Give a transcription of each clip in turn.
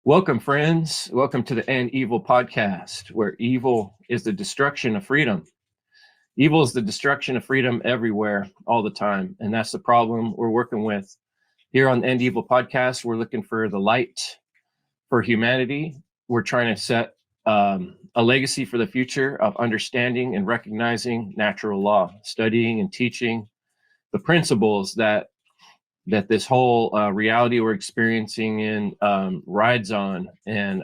Welcome, friends. Welcome to the End Evil podcast, where evil is the destruction of freedom. Evil is the destruction of freedom everywhere, all the time. And that's the problem we're working with. Here on the End Evil podcast, we're looking for the light for humanity. We're trying to set a legacy for the future of understanding and recognizing natural law, studying and teaching the principles that this whole reality we're experiencing in rides on, and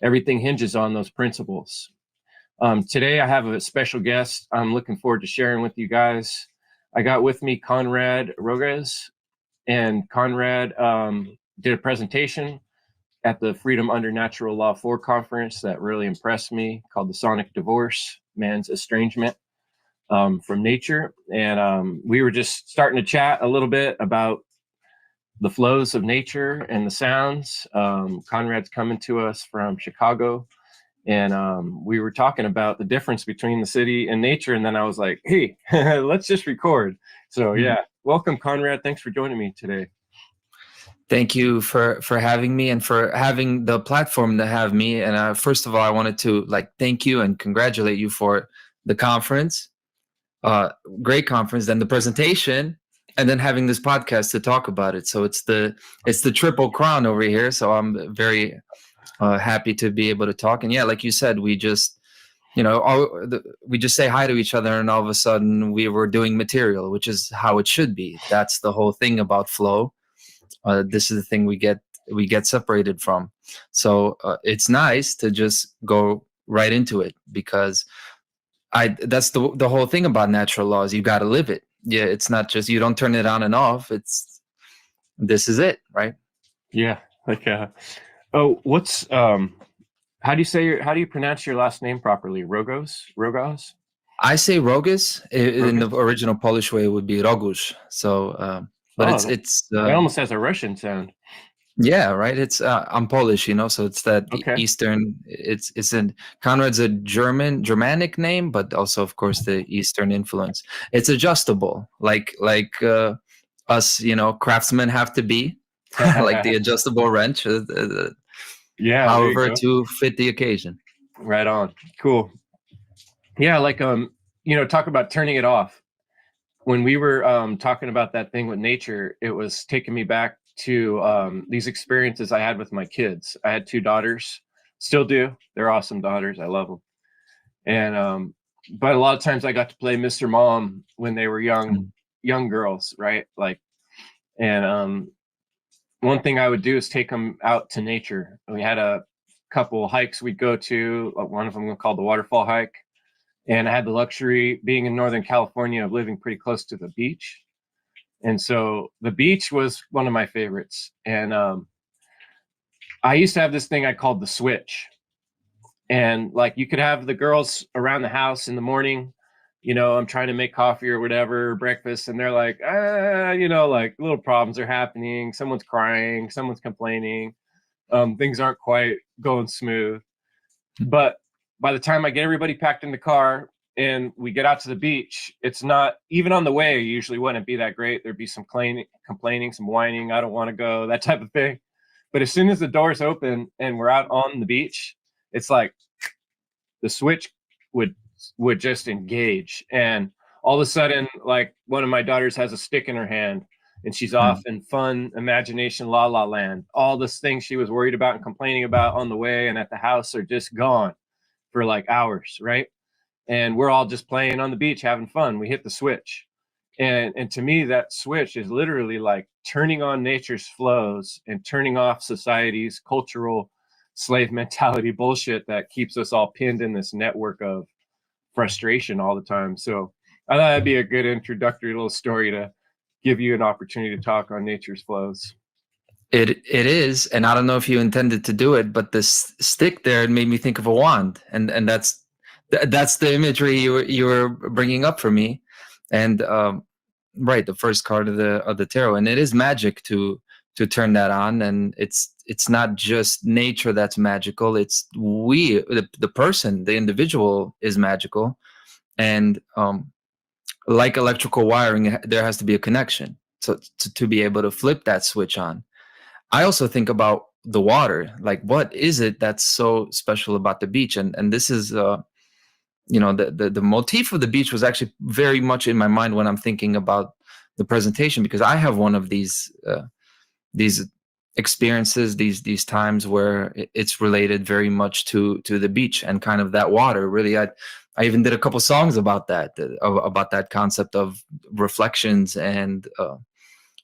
everything hinges on those principles. Today I have a special guest I'm looking forward to sharing with you guys. I got with me Konrad Rogoz, and Konrad did a presentation at the Freedom Under Natural Law 4 conference that really impressed me, called The Sonic Divorce, Man's Estrangement from Nature. And we were just starting to chat a little bit about the flows of nature and the sounds. Conrad's coming to us from Chicago, and we were talking about the difference between the city and nature. And then I was like, hey, let's just record. So yeah, welcome, Konrad. Thanks for joining me today. Thank you for having me and for having the platform to have me. And first of all, I wanted to thank you and congratulate you for the conference. Great conference, then the presentation, and then having this podcast to talk about it. So it's the triple crown over here. So I'm very happy to be able to talk. And yeah, like you said, we just we just say hi to each other, and all of a sudden we were doing material, which is how it should be. That's the whole thing about flow. This is the thing we get separated from. So it's nice to just go right into it, because that's the whole thing about natural laws. You got to live it. Yeah, it's not just, you don't turn it on and off. This is it, right? Yeah. What's how do you pronounce your last name properly? Rogoz? I say Rogoz. In the original Polish way, it would be Rogoz. So, but it's it almost has a Russian sound. Yeah, right. It's I'm Polish, so it's that Eastern. It's Konrad's a Germanic name, but also, of course, the Eastern influence. It's adjustable, like us, craftsmen have to be, like the adjustable wrench. Yeah. However, to fit the occasion. Right on. Cool. Yeah, talk about turning it off. When we were talking about that thing with nature, it was taking me back to these experiences I had with my kids. I had 2 daughters, still do. They're awesome daughters. I love them. And but a lot of times I got to play Mr. Mom when they were young girls, right? And one thing I would do is take them out to nature. We had a couple hikes we'd go to. One of them called the waterfall hike. And I had the luxury, being in Northern California, of living pretty close to the beach. And so the beach was one of my favorites. And I used to have this thing I called the switch. And you could have the girls around the house in the morning, I'm trying to make coffee or whatever, breakfast. And they're like, little problems are happening. Someone's crying, someone's complaining. Things aren't quite going smooth. But by the time I get everybody packed in the car and we get out to the beach, it's not, even on the way, usually wouldn't be that great. There'd be some complaining, some whining, I don't want to go, that type of thing. But as soon as the doors open and we're out on the beach, it's like the switch would just engage. And all of a sudden, one of my daughters has a stick in her hand and she's off in fun imagination, la la land. All those things she was worried about and complaining about on the way and at the house are just gone for hours, right? And we're all just playing on the beach, having fun. We hit the switch. And to me, that switch is literally turning on nature's flows and turning off society's cultural slave mentality bullshit that keeps us all pinned in this network of frustration all the time. So I thought that'd be a good introductory little story to give you an opportunity to talk on nature's flows. It is, and I don't know if you intended to do it, but this stick there made me think of a wand, and that's the imagery you were bringing up for me, and right, the first card of the tarot, and it is magic to turn that on, and it's not just nature that's magical; it's the person, the individual is magical, and like electrical wiring, there has to be a connection, so to be able to flip that switch on. I also think about the water. Like, what is it that's so special about the beach? And this is the motif of the beach was actually very much in my mind when I'm thinking about the presentation, because I have one of these experiences, these times where it's related very much to the beach and kind of that water. Really, I even did a couple songs about that concept of reflections and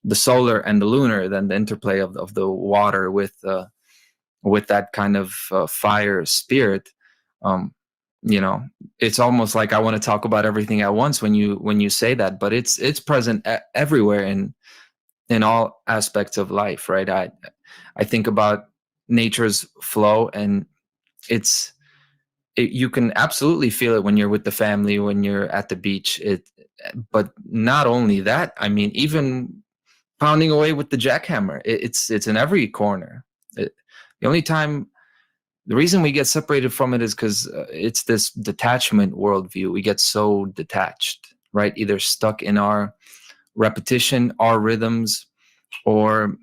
the solar and the lunar, then the interplay of the water with that kind of fire spirit. um it's almost like I want to talk about everything at once when you say that, but it's present everywhere in all aspects of life, right? I think about nature's flow, and you can absolutely feel it when you're with the family, when you're at the beach. But not only that, I mean, even pounding away with the jackhammer, it's in every corner. The only time, the reason we get separated from it is because it's this detachment worldview. We get so detached, right? Either stuck in our repetition, our rhythms, or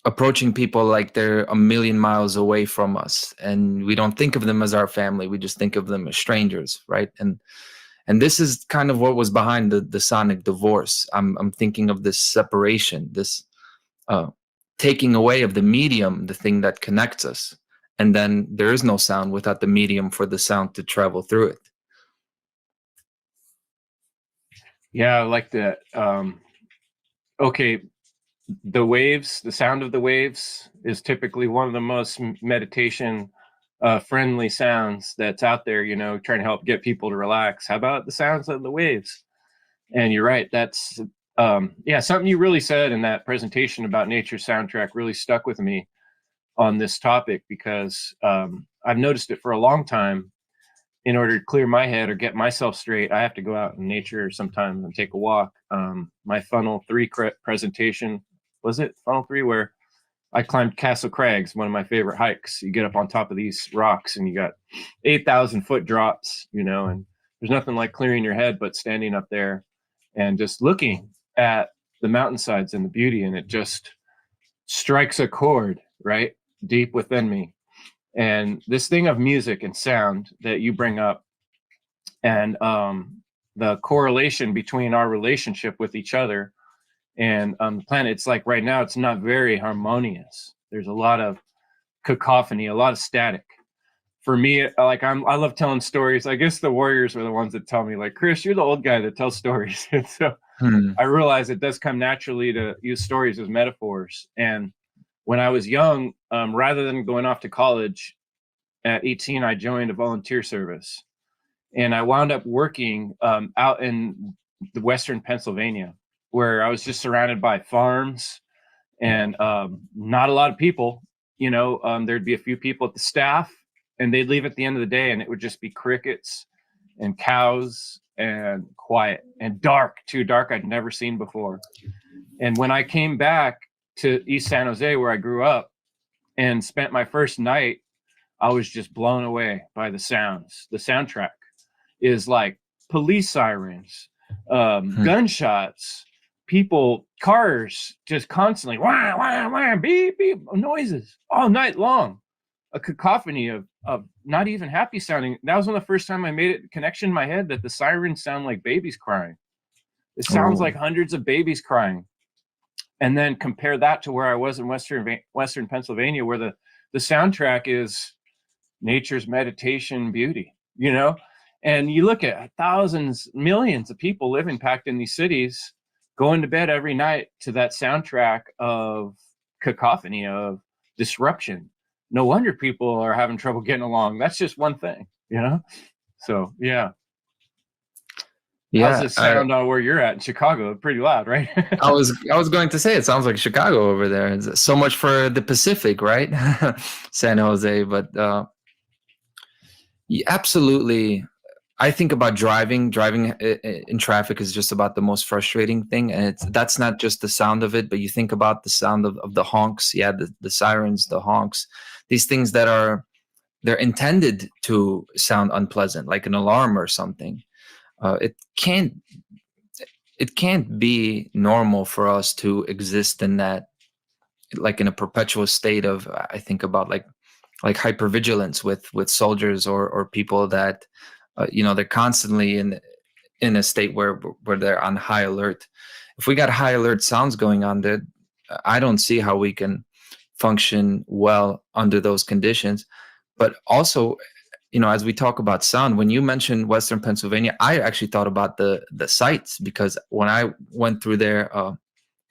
approaching people like they're a million miles away from us, and we don't think of them as our family. We just think of them as strangers, right? And this is kind of what was behind the sonic divorce. I'm thinking of this separation, this uh, taking away of the medium, the thing that connects us, and then there is no sound without the medium for the sound to travel through it. Yeah, I like that. Okay, the waves, the sound of the waves is typically one of the most meditation friendly sounds that's out there, trying to help get people to relax. How about the sounds of the waves? And you're right, that's something you really said in that presentation about nature soundtrack really stuck with me on this topic, because I've noticed it for a long time. In order to clear my head or get myself straight, I have to go out in nature sometimes and take a walk. My Funnel 3 presentation, was it Funnel 3, where I climbed Castle Crags, one of my favorite hikes. You get up on top of these rocks and you got 8,000 foot drops, and there's nothing like clearing your head but standing up there and just looking at the mountainsides and the beauty, and it just strikes a chord right deep within me. And this thing of music and sound that you bring up, and the correlation between our relationship with each other and the planet, it's like right now it's not very harmonious. There's a lot of cacophony, a lot of static. For me, like I love telling stories. I guess the Warriors were the ones that tell me, like, Chris, you're the old guy that tells stories. And so I realize it does come naturally to use stories as metaphors. And when I was young, rather than going off to college at 18, I joined a volunteer service, and I wound up working out in the Western Pennsylvania, where I was just surrounded by farms and not a lot of people. There'd be a few people at the staff, and they'd leave at the end of the day, and it would just be crickets and cows and quiet and dark, too dark I'd never seen before. And when I came back to East San Jose, where I grew up, and spent my first night, I was just blown away by the sounds. The soundtrack is like police sirens, gunshots, people, cars, just constantly wah, wah, wah, beep, beep, noises all night long. A cacophony of not even happy sounding. That was one of the first time I made a connection in my head that the sirens sound like babies crying. It sounds like hundreds of babies crying. And then compare that to where I was in Western Pennsylvania, where the soundtrack is nature's meditation beauty, and you look at thousands, millions of people living packed in these cities, going to bed every night to that soundtrack of cacophony, of disruption. No wonder people are having trouble getting along. That's just one thing, So yeah. How's it sound on where you're at in Chicago? Pretty loud, right? I was going to say, it sounds like Chicago over there. It's so much for the Pacific, right? San Jose, but absolutely. I think about driving in traffic is just about the most frustrating thing, and that's not just the sound of it, but you think about the sound of the honks, the sirens, the honks, these things that they're intended to sound unpleasant, like an alarm or something. It can't be normal for us to exist in that like in a perpetual state of, I think about like hypervigilance with soldiers or people that they're constantly in a state where they're on high alert. If we got high alert sounds going on there, I don't see how we can function well under those conditions. But also, as we talk about sound, when you mentioned Western Pennsylvania, I actually thought about the sites, because when I went through there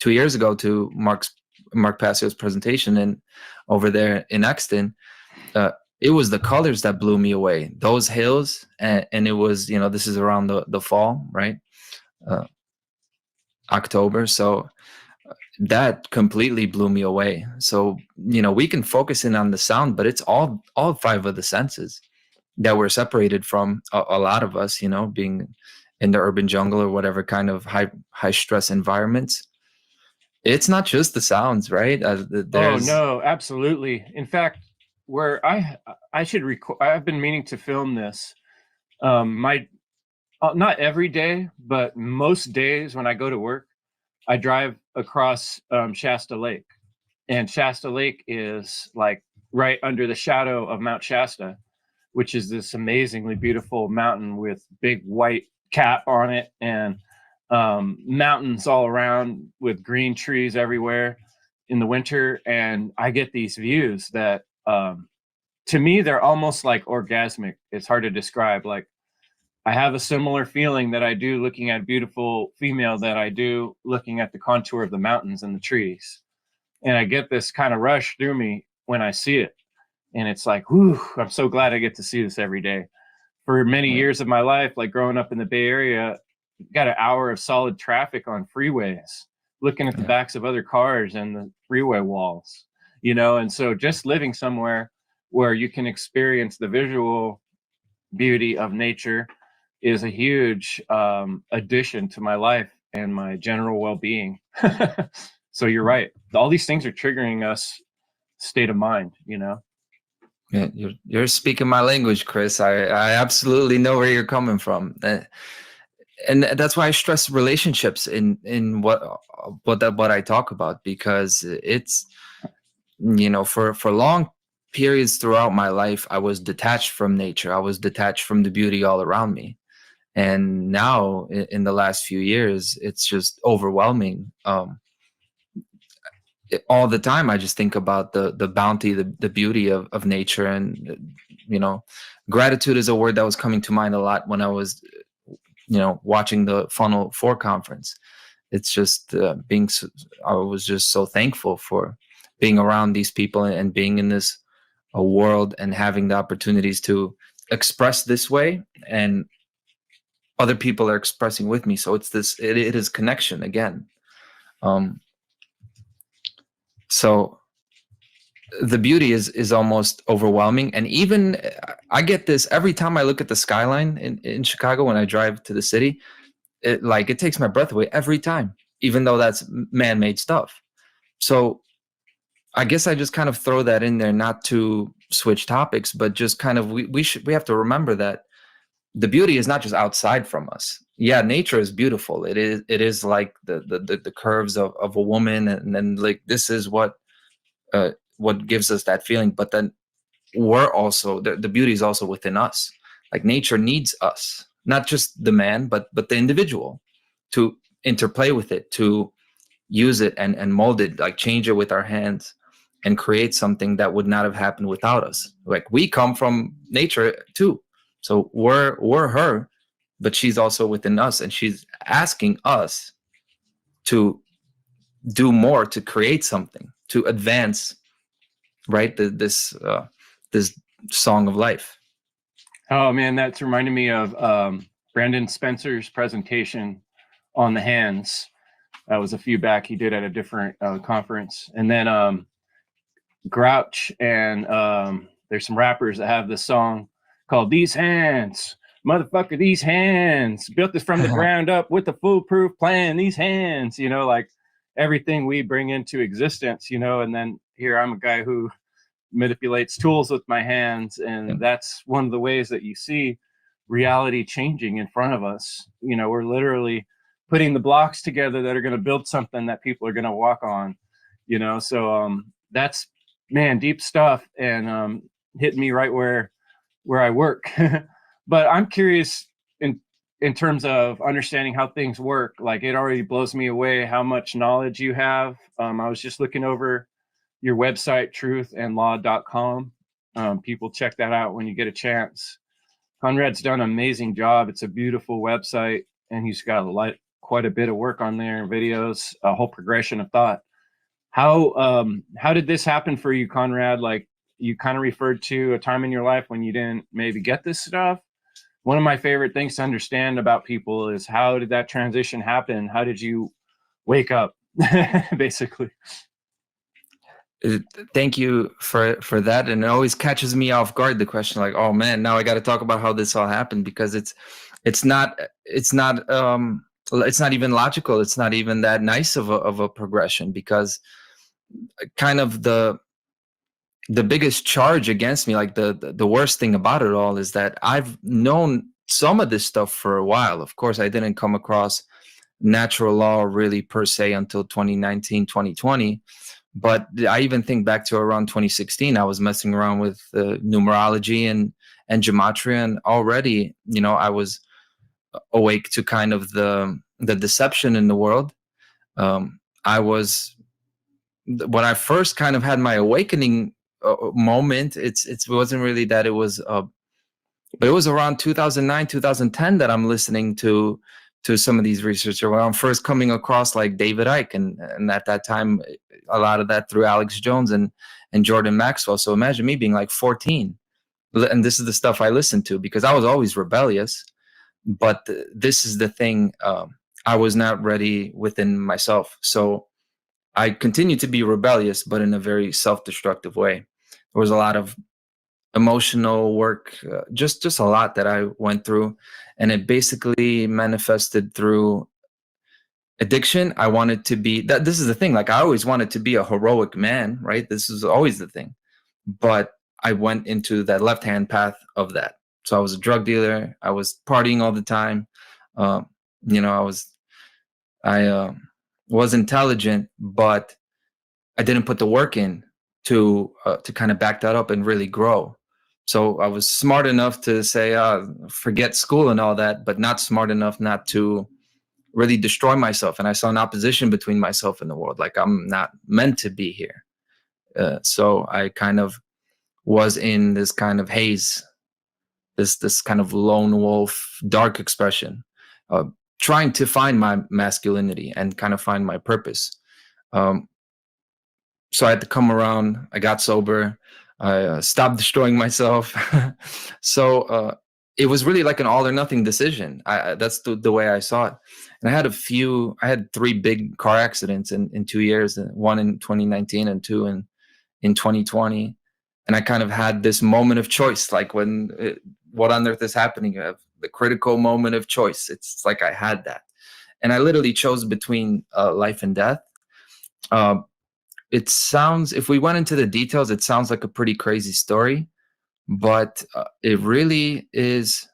2 years ago to Mark Passio's presentation and over there in Exton, it was the colors that blew me away. Those hills, and it was, this is around the fall, right? Uh, October. So that completely blew me away. So, we can focus in on the sound, but it's all five of the senses that we're separated from, a lot of us, being in the urban jungle or whatever kind of high stress environments. It's not just the sounds, right? Oh There's no, absolutely. In fact, where I should record, I've been meaning to film this. My Not every day, but most days when I go to work, I drive across Shasta Lake, and Shasta Lake is like right under the shadow of Mount Shasta, which is this amazingly beautiful mountain with big white cap on it, and mountains all around with green trees everywhere in the winter. And I get these views that, to me, they're almost like orgasmic. It's hard to describe. Like, I have a similar feeling that I do looking at a beautiful female that I do looking at the contour of the mountains and the trees. And I get this kind of rush through me when I see it. And it's like, whew, I'm so glad I get to see this every day. For many years of my life, like growing up in the Bay Area, got an hour of solid traffic on freeways, looking at the backs of other cars and the freeway walls, and so just living somewhere where you can experience the visual beauty of nature is a huge addition to my life and my general well-being. So you're right. All these things are triggering us state of mind. Yeah, you're speaking my language, Chris. I absolutely know where you're coming from, and that's why I stress relationships in what I talk about, because it's, for long periods throughout my life, I was detached from nature. I was detached from the beauty all around me, and now in the last few years, it's just overwhelming. All the time I just think about the bounty, the beauty of nature. And gratitude is a word that was coming to mind a lot when I was watching the Funnel 4 conference. It's just I was just so thankful for being around these people and being in this a world and having the opportunities to express this way, and other people are expressing with me. So it's it is connection again. So the beauty is almost overwhelming. And even I get this every time I look at the skyline in Chicago when I drive to the city. It takes my breath away every time, even though that's man-made stuff. So I guess I just kind of throw that in there, not to switch topics, but just kind of we have to remember that the beauty is not just outside from us. Yeah, nature is beautiful. It is like the curves of a woman, and then like this is what gives us that feeling. But then we're also the beauty is also within us. Like nature needs us, not just the man, but the individual, to interplay with it, to use it and mold it, like change it with our hands and create something that would not have happened without us. Like we come from nature too. So we're her, but she's also within us, and she's asking us to do more, to create something, to advance, right? This song of life. Oh man, that's reminding me of Brandon Spencer's presentation on the hands. That was a few back he did at a different conference. And then Grouch and there's some rappers that have this song called "These Hands." Motherfucker, these hands built this from the ground up with a foolproof plan. These hands, like everything we bring into existence, and then here I'm a guy who manipulates tools with my hands, and that's one of the ways that you see reality changing in front of us. We're literally putting the blocks together that are going to build something that people are going to walk on. So that's, man, deep stuff, and hit me right where I work. But I'm curious in terms of understanding how things work. Like, it already blows me away how much knowledge you have. I was just looking over your website, truthandlaw.com. People check that out when you get a chance. Konrad's done an amazing job. It's a beautiful website, and he's got quite a bit of work on there, videos, a whole progression of thought. How did this happen for you, Konrad? Like, you kind of referred to a time in your life when you didn't maybe get this stuff. One of my favorite things to understand about people is, how did that transition happen? How did you wake up, basically? Thank you for that, and it always catches me off guard, the question, like, oh man, now I got to talk about how this all happened, because it's not it's not even logical. It's not even that nice of a progression, because kind of the biggest charge against me, like the worst thing about it all, is that I've known some of this stuff for a while. Of course, I didn't come across natural law really per se until 2019, 2020. But I even think back to around 2016, I was messing around with numerology and gematria, and already, I was awake to kind of the deception in the world. I was, when I first kind of had my awakening moment, it wasn't really that it was, but it was around 2009, 2010 that I'm listening to some of these researchers, when I'm first coming across like David Icke, and at that time, a lot of that through Alex Jones and Jordan Maxwell. So imagine me being like 14, and this is the stuff I listened to, because I was always rebellious. But this is the thing, I was not ready within myself. So I continued to be rebellious, but in a very self-destructive way. There was a lot of emotional work, just a lot that I went through, and it basically manifested through addiction. I wanted to be that. This is the thing. Like, I always wanted to be a heroic man, right? This is always the thing. But I went into that left-hand path of that. So I was a drug dealer. I was partying all the time. I was intelligent, but I didn't put the work in to kind of back that up and really grow. So I was smart enough to say, forget school and all that, but not smart enough not to really destroy myself. And I saw an opposition between myself and the world. Like, I'm not meant to be here. So I kind of was in this kind of haze, this kind of lone wolf, dark expression, trying to find my masculinity and kind of find my purpose. So I had to come around. I got sober. I stopped destroying myself. So it was really like an all or nothing decision. That's the way I saw it. And I had 3 big car accidents in 2 years, one in 2019 and 2 in 2020. And I kind of had this moment of choice, like what on earth is happening? You have the critical moment of choice. It's like I had that. And I literally chose between life and death. It sounds, if we went into the details, it sounds like a pretty crazy story, but it really is.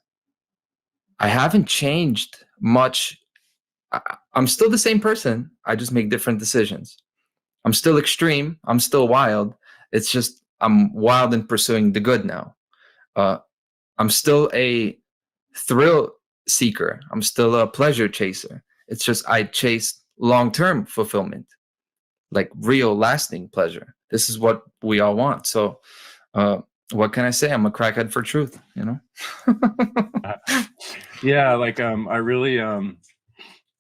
I haven't changed much. I'm still the same person. I just make different decisions. I'm still extreme. I'm still wild. It's just I'm wild in pursuing the good now. I'm still a thrill seeker. I'm still a pleasure chaser. It's just I chase long-term fulfillment, like real lasting pleasure. This is what we all want. So what can I say? I'm a crackhead for truth, Yeah, like I really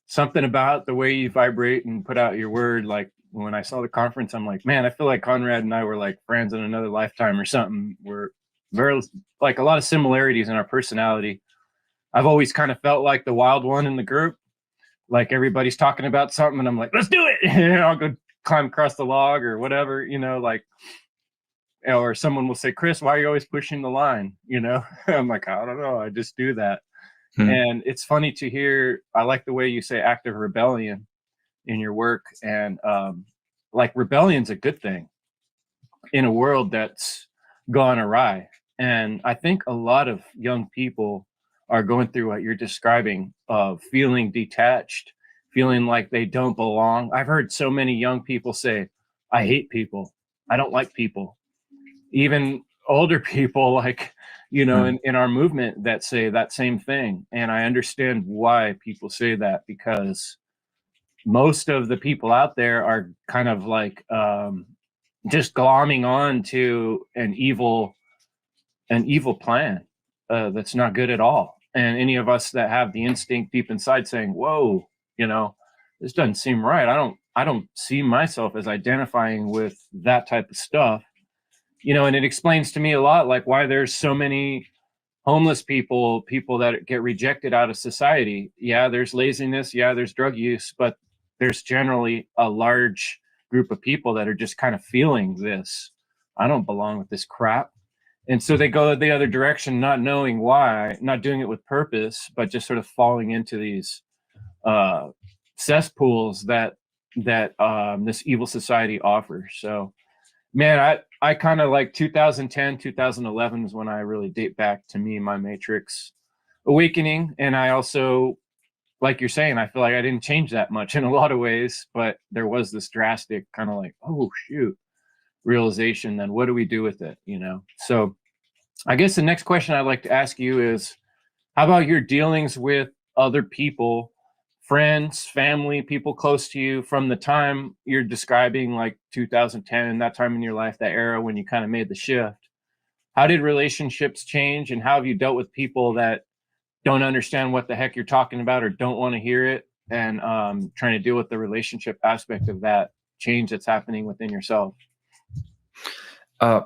something about the way you vibrate and put out your word. Like, when I saw the conference, I'm like, man, I feel like Konrad and I were like friends in another lifetime or something. We're very, like, a lot of similarities in our personality. I've always kind of felt like the wild one in the group. Like, everybody's talking about something and I'm like, let's do it. I'll go climb across the log or whatever, like, or someone will say, Chris, why are you always pushing the line? I'm like, I don't know. I just do that. And it's funny to hear. I like the way you say active rebellion in your work. And like, rebellion's a good thing in a world that's gone awry. And I think a lot of young people are going through what you're describing, of feeling detached, feeling like they don't belong. I've heard so many young people say, I hate people. I don't like people. Even older people, like, in our movement, that say that same thing. And I understand why people say that, because most of the people out there are kind of like, just glomming on to an evil plan, that's not good at all. And any of us that have the instinct deep inside saying, whoa, this doesn't seem right. I don't see myself as identifying with that type of stuff. And it explains to me a lot, like, why there's so many homeless people that get rejected out of society. Yeah, there's laziness, yeah, there's drug use, but there's generally a large group of people that are just kind of feeling this, I don't belong with this crap. And so they go the other direction, not knowing why, not doing it with purpose, but just sort of falling into these uh cesspools that this evil society offers. So, man, I kind of like 2010, 2011 is when I really date back to me, my Matrix awakening. And I also, like you're saying, I feel like I didn't change that much in a lot of ways, but there was this drastic kind of like, oh shoot, realization. Then what do we do with it? So I guess the next question I'd like to ask you is, how about your dealings with other people, friends, family, people close to you, from the time you're describing, like 2010, that time in your life, that era when you kind of made the shift? How did relationships change, and how have you dealt with people that don't understand what the heck you're talking about or don't want to hear it, and trying to deal with the relationship aspect of that change that's happening within yourself? Uh,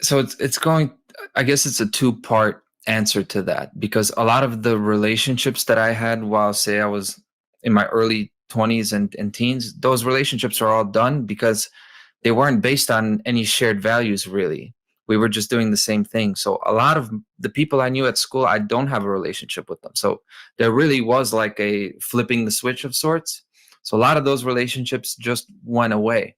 so it's going. I guess it's a two-part answer to that, because a lot of the relationships that I had while, say, I was in my early 20s and teens, those relationships are all done because they weren't based on any shared values, really. We were just doing the same thing. So a lot of the people I knew at school, I don't have a relationship with them. So there really was like a flipping the switch of sorts. So a lot of those relationships just went away.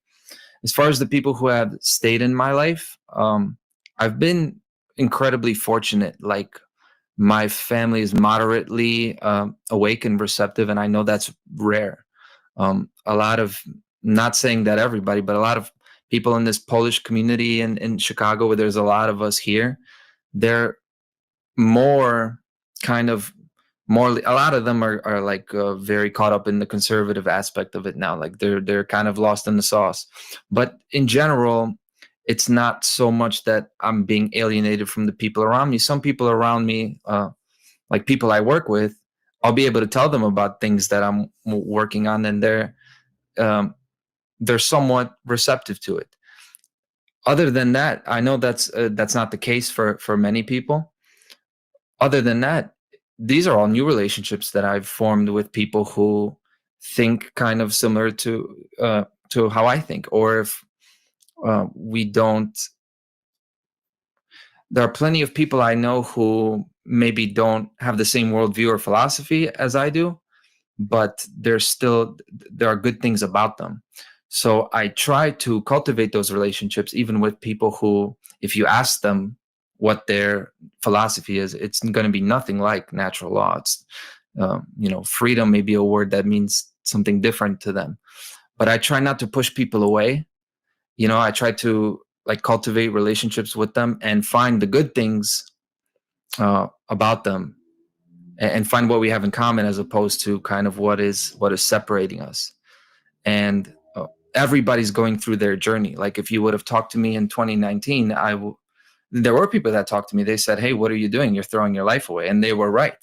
As far as the people who have stayed in my life, I've been incredibly fortunate. Like, my family is moderately awake and receptive, and I know that's rare. A lot of, not saying that everybody, but a lot of people in this Polish community in Chicago, where there's a lot of us here, they're more kind of more. A lot of them are like very caught up in the conservative aspect of it now. Like, they're kind of lost in the sauce. But in general, it's not so much that I'm being alienated from the people around me. Some people around me, like people I work with, I'll be able to tell them about things that I'm working on, and um, they're somewhat receptive to it. Other than that, I know that's not the case for many people. Other than that, these are all new relationships that I've formed with people who think kind of similar to how I think. Or if we don't, there are plenty of people I know who maybe don't have the same worldview or philosophy as I do, but there are good things about them. So I try to cultivate those relationships even with people who, if you ask them what their philosophy is, it's going to be nothing like natural law. It's freedom may be a word that means something different to them. But I try not to push people away. I try to like cultivate relationships with them and find the good things about them, and find what we have in common, as opposed to kind of what is separating us. And everybody's going through their journey. Like, if you would have talked to me in 2019, there were people that talked to me. They said, "Hey, what are you doing? You're throwing your life away," and they were right,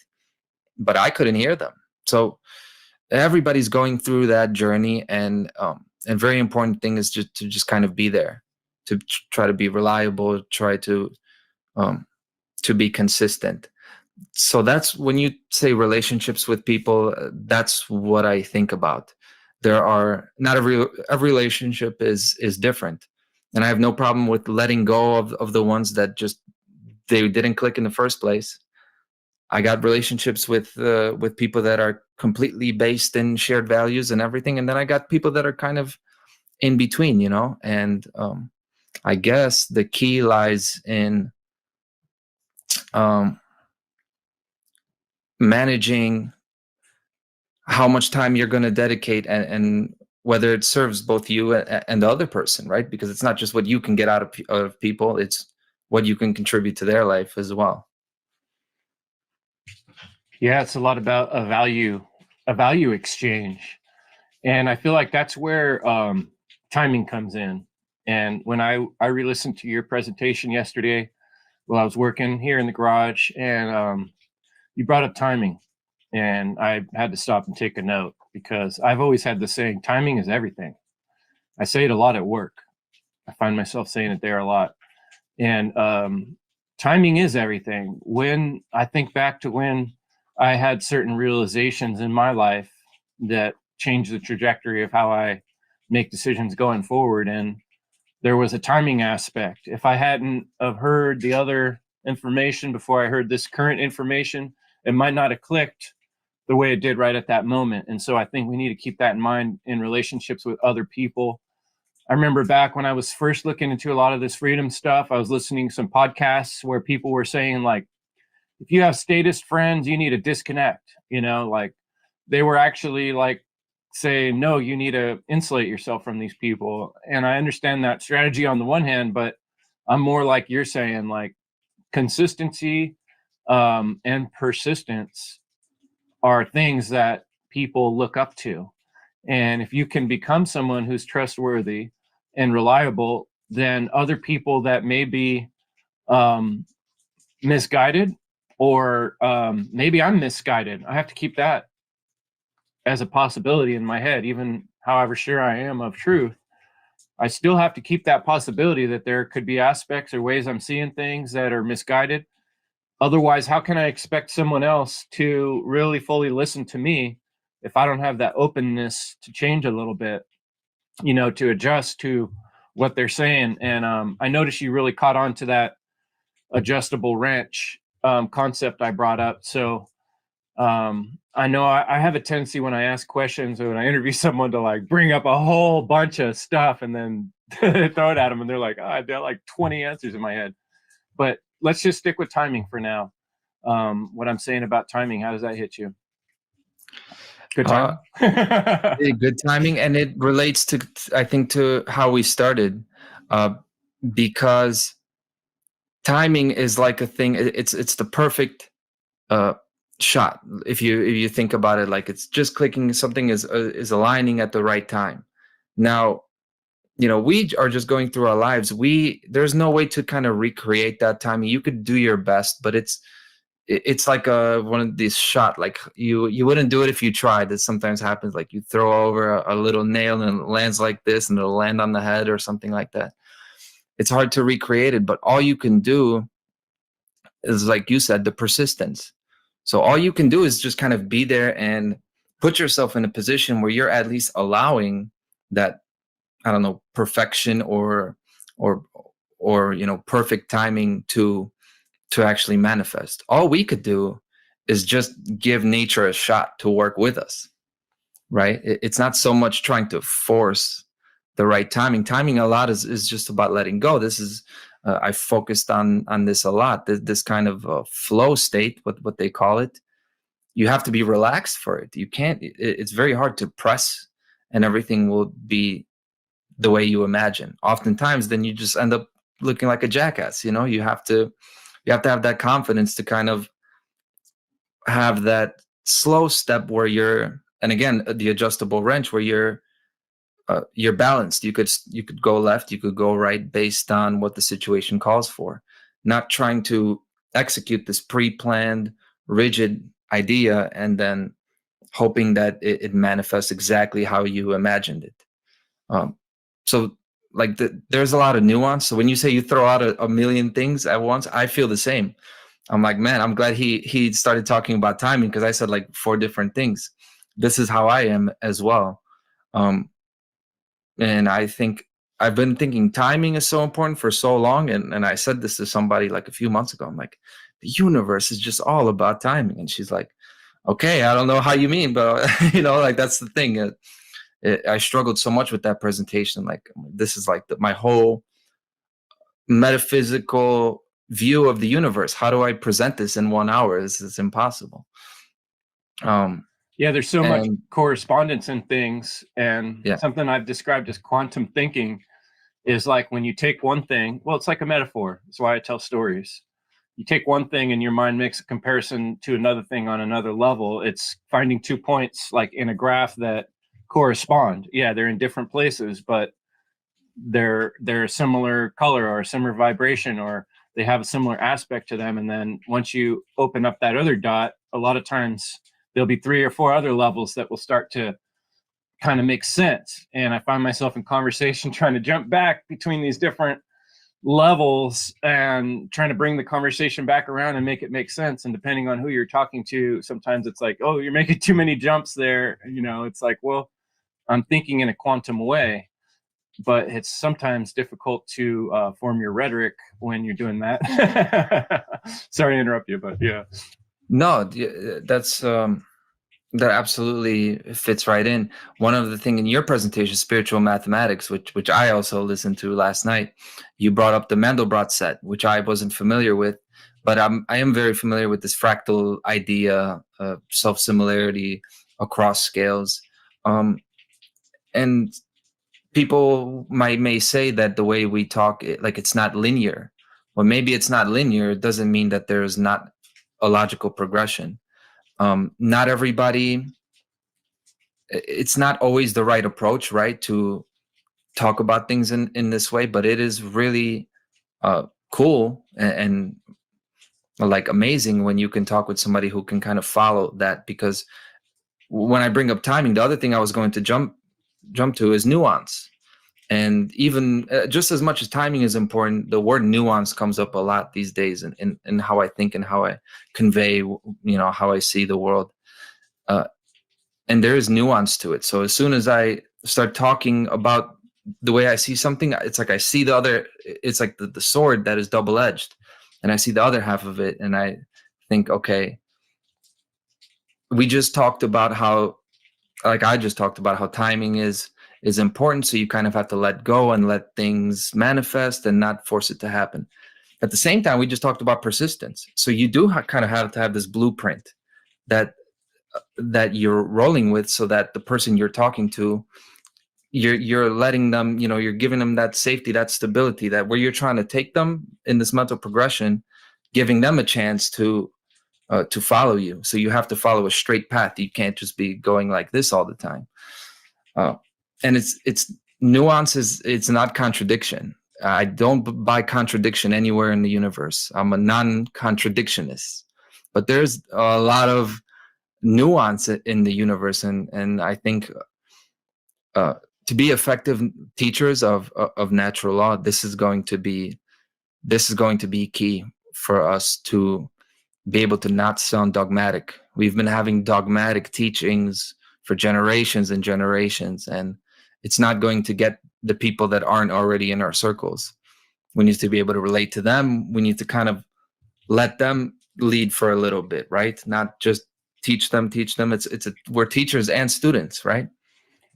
but I couldn't hear them. So everybody's going through that journey, and very important thing is just to kind of be there, to try to be reliable, try to be consistent. So that's, when you say relationships with people, that's what I think about. There are, not every relationship is different, and I have no problem with letting go of the ones that just, they didn't click in the first place. I got relationships with people that are completely based in shared values and everything, and then I got people that are kind of in between, and I guess the key lies in um, managing how much time you're going to dedicate, and whether it serves both you and the other person, right? Because it's not just what you can get out of people, it's what you can contribute to their life as well. Yeah, it's a lot about a value exchange. And I feel like that's where timing comes in. And when I re-listened to your presentation yesterday while I was working here in the garage, and you brought up timing, and I had to stop and take a note because I've always had the saying, timing is everything. I say it a lot at work. I find myself saying it there a lot. And timing is everything. When I think back to when I had certain realizations in my life that changed the trajectory of how I make decisions going forward, and there was a timing aspect. If I hadn't have heard the other information before I heard this current information, it might not have clicked the way it did right at that moment. And so I think we need to keep that in mind in relationships with other people. I remember back when I was first looking into a lot of this freedom stuff, I was listening to some podcasts where people were saying, like, if you have statist friends, you need to disconnect, like they were actually like saying, no, you need to insulate yourself from these people. And I understand that strategy on the one hand, but I'm more like you're saying, like consistency and persistence are things that people look up to. And if you can become someone who's trustworthy and reliable, then other people that may be misguided, or maybe I'm misguided, I have to keep that as a possibility in my head. Even however sure I am of truth, I still have to keep that possibility that there could be aspects or ways I'm seeing things that are misguided. Otherwise, how can I expect someone else to really fully listen to me if I don't have that openness to change a little bit, to adjust to what they're saying? And I noticed you really caught on to that adjustable wrench concept I brought up. So I know I have a tendency when I ask questions or when I interview someone to like bring up a whole bunch of stuff and then throw it at them, and they're like, I've got like 20 answers in my head. But let's just stick with timing for now. What I'm saying about timing, how does that hit you? Good timing. Good timing, and it relates to, I think, to how we started, because timing is like a thing. It's the perfect shot. If you think about it, like it's just clicking, something is aligning at the right time. Now, we are just going through our lives. There's no way to kind of recreate that timing. You could do your best, but it's like one of these shot, like you wouldn't do it if you tried. That sometimes happens, like you throw over a little nail and it lands like this and it'll land on the head or something like that. It's hard to recreate it, but all you can do is, like you said, the persistence. So all you can do is just kind of be there and put yourself in a position where you're at least allowing that, I don't know, perfection or perfect timing to actually manifest. All we could do is just give nature a shot to work with us, right? It's not so much trying to force the right timing. Timing a lot is just about letting go. This is I focused on this a lot. This kind of flow state, what they call it. You have to be relaxed for it. You can't. It's very hard to press, and everything will be the way you imagine. Oftentimes, then you just end up looking like a jackass. You have to have that confidence to kind of have that slow step where you're, and again, the adjustable wrench where you're balanced. You could go left, you could go right based on what the situation calls for, not trying to execute this pre-planned, rigid idea and then hoping that it manifests exactly how you imagined it. So like there's a lot of nuance. So when you say you throw out a million things at once, I feel the same. I'm like, man, I'm glad he started talking about timing, because I said like 4 different things. This is how I am as well. And I think I've been thinking timing is so important for so long. And I said this to somebody like a few months ago. I'm like, the universe is just all about timing. And she's like, okay, I don't know how you mean, but like that's the thing. I struggled so much with that presentation. Like, this is like my whole metaphysical view of the universe. How do I present this in 1 hour? This is impossible. Yeah, there's so much And correspondence in things, and yeah, something I've described as quantum thinking is like when you take one thing, well, it's like a metaphor. That's why I tell stories. You take one thing and your mind makes a comparison to another thing on another level. It's finding 2 points like in a graph that correspond. Yeah, they're in different places, but they're a similar color or a similar vibration, or they have a similar aspect to them. And then once you open up that other dot, a lot of times there'll be 3 or 4 other levels that will start to kind of make sense. And I find myself in conversation trying to jump back between these different levels and trying to bring the conversation back around and make it make sense. And depending on who you're talking to, sometimes it's like, oh, you're making too many jumps there. It's like, well, I'm thinking in a quantum way, but it's sometimes difficult to form your rhetoric when you're doing that. Sorry to interrupt you, but yeah. no, that's that absolutely fits right in. One of the thing in your presentation, spiritual mathematics, which I also listened to last night, you brought up the Mandelbrot set, which I wasn't familiar with, but I am very familiar with this fractal idea, self similarity across scales, and people may say that the way we talk, like it's not linear. Well, maybe it's not linear. It doesn't mean that there's not a logical progression. Not everybody, it's not always the right approach, right, to talk about things in this way, but it is really cool and like amazing when you can talk with somebody who can kind of follow that. Because when I bring up timing, the other thing I was going to jump to is nuance. And even just as much as timing is important, the word nuance comes up a lot these days in how I think and how I convey, how I see the world. And there is nuance to it. So as soon as I start talking about the way I see something, it's like I see the other, it's like the sword that is double-edged. And I see the other half of it. And I think, okay, we just talked about how, like I just talked about how timing is important. So you kind of have to let go and let things manifest and not force it to happen. At the same time, we just talked about persistence. So you do kind of have to have this blueprint that you're rolling with, so that the person you're talking to, you're letting them, you're giving them that safety, that stability, that where you're trying to take them in this mental progression, giving them a chance to follow you. So you have to follow a straight path. You can't just be going like this all the time. And it's nuances. It's not contradiction. I don't buy contradiction anywhere in the universe. I'm a non-contradictionist, but there's a lot of nuance in the universe, and I think to be effective teachers of natural law, this is going to be key for us to be able to not sound dogmatic. We've been having dogmatic teachings for generations and generations, and it's not going to get the people that aren't already in our circles. We need to be able to relate to them. We need to kind of let them lead for a little bit, right? Not just teach them. We're teachers and students, right?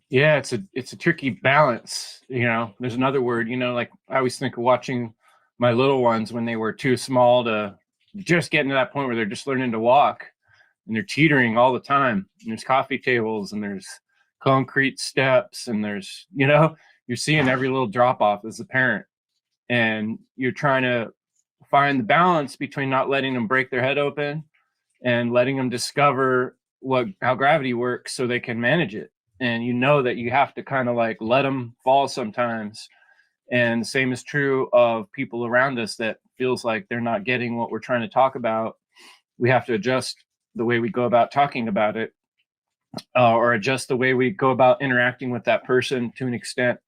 Yeah, it's a tricky balance. There's another word, like I always think of watching my little ones when they were too small to just getting to that point where they're just learning to walk, and they're teetering all the time. And there's coffee tables and there's concrete steps, and there's, you're seeing every little drop off as a parent, and you're trying to find the balance between not letting them break their head open and letting them discover how gravity works so they can manage it. And that you have to kind of like let them fall sometimes. And the same is true of people around us that feels like they're not getting what we're trying to talk about. We have to adjust the way we go about talking about it, or adjust the way we go about interacting with that person to an extent,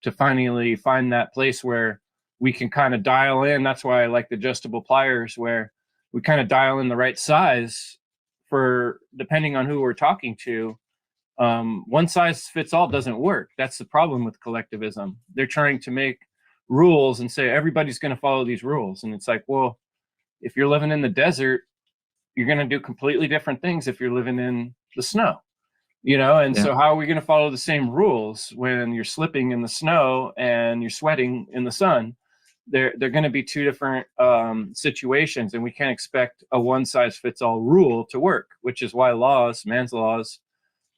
to finally find that place where we can kind of dial in. That's why I like the adjustable pliers, where we kind of dial in the right size for depending on who we're talking to. One size fits all doesn't work. That's the problem with collectivism. They're trying to make rules and say everybody's going to follow these rules. And it's like, well, if you're living in the desert, you're going to do completely different things if you're living in the snow, and Yeah. so how are we going to follow the same rules when you're slipping in the snow and you're sweating in the sun? they're going to be two different situations, and we can't expect a one size fits all rule to work, which is why man's laws,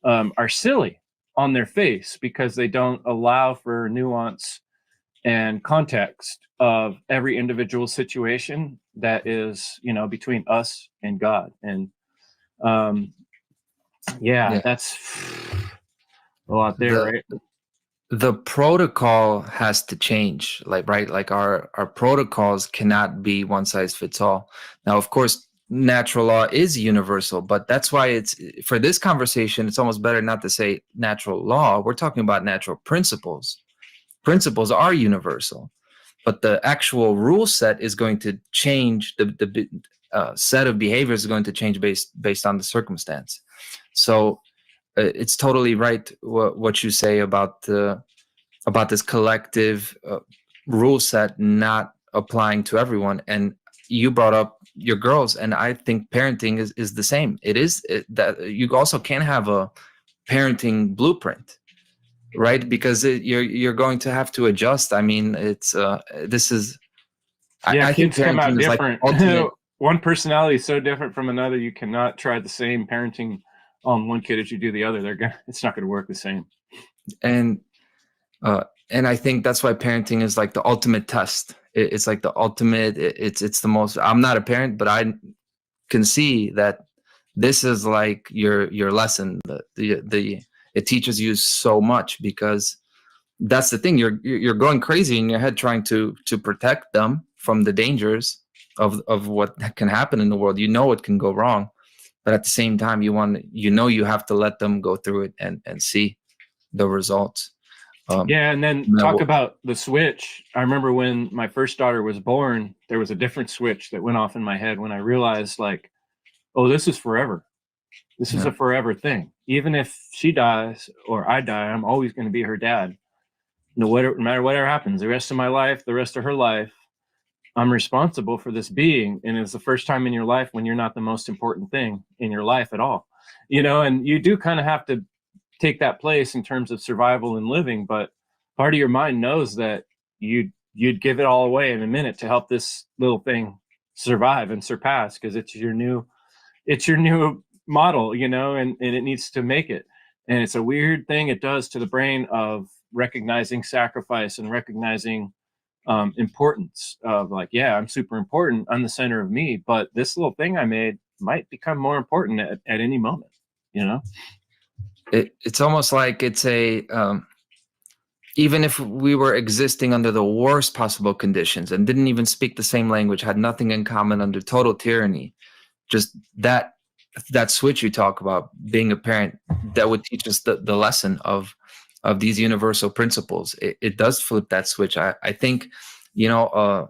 are silly on their face, because they don't allow for nuance and context of every individual situation that is, between us and God. And that's a lot there, right? The protocol has to change, right? Like our protocols cannot be one size fits all. Now, of course, natural law is universal, but that's why it's, for this conversation, it's almost better not to say natural law. We're talking about natural principles. Principles are universal, but the actual rule set is going to change. The set of behaviors is going to change based on the circumstance. So it's totally right what you say about this collective rule set not applying to everyone. And you brought up your girls, and I think parenting is the same. That you also can't have a parenting blueprint, right? Because you're going to have to adjust. I mean, it's this is. I think kids come out parenting is like different. ultimate. One personality is so different from another. You cannot try the same parenting on one kid as you do the other. It's not going to work the same. And I think that's why parenting is like the ultimate test. It's like the ultimate. It's the most. I'm not a parent, but I can see that this is like your lesson. It teaches you so much, because that's the thing. You're going crazy in your head trying to protect them from the dangers of what can happen in the world. You know it can go wrong, but at the same time, you have to let them go through it and see the results. And then talk about the switch. I remember when my first daughter was born, there was a different switch that went off in my head when I realized, like, oh, this is forever. This is a forever thing. Even if she dies or I die, I'm always going to be her dad. No matter whatever happens, the rest of my life, the rest of her life, I'm responsible for this being. And it's the first time in your life when you're not the most important thing in your life at all. And you do kind of have to take that place in terms of survival and living, but part of your mind knows that you'd give it all away in a minute to help this little thing survive and surpass, because it's your new model, and it needs to make it. And it's a weird thing it does to the brain of recognizing sacrifice and recognizing importance of, like, yeah, I'm super important, I'm the center of me, but this little thing I made might become more important at any moment. It's almost like it's a even if we were existing under the worst possible conditions and didn't even speak the same language, had nothing in common, under total tyranny, just that switch you talk about, being a parent, that would teach us the lesson of these universal principles. It does flip that switch. I think, I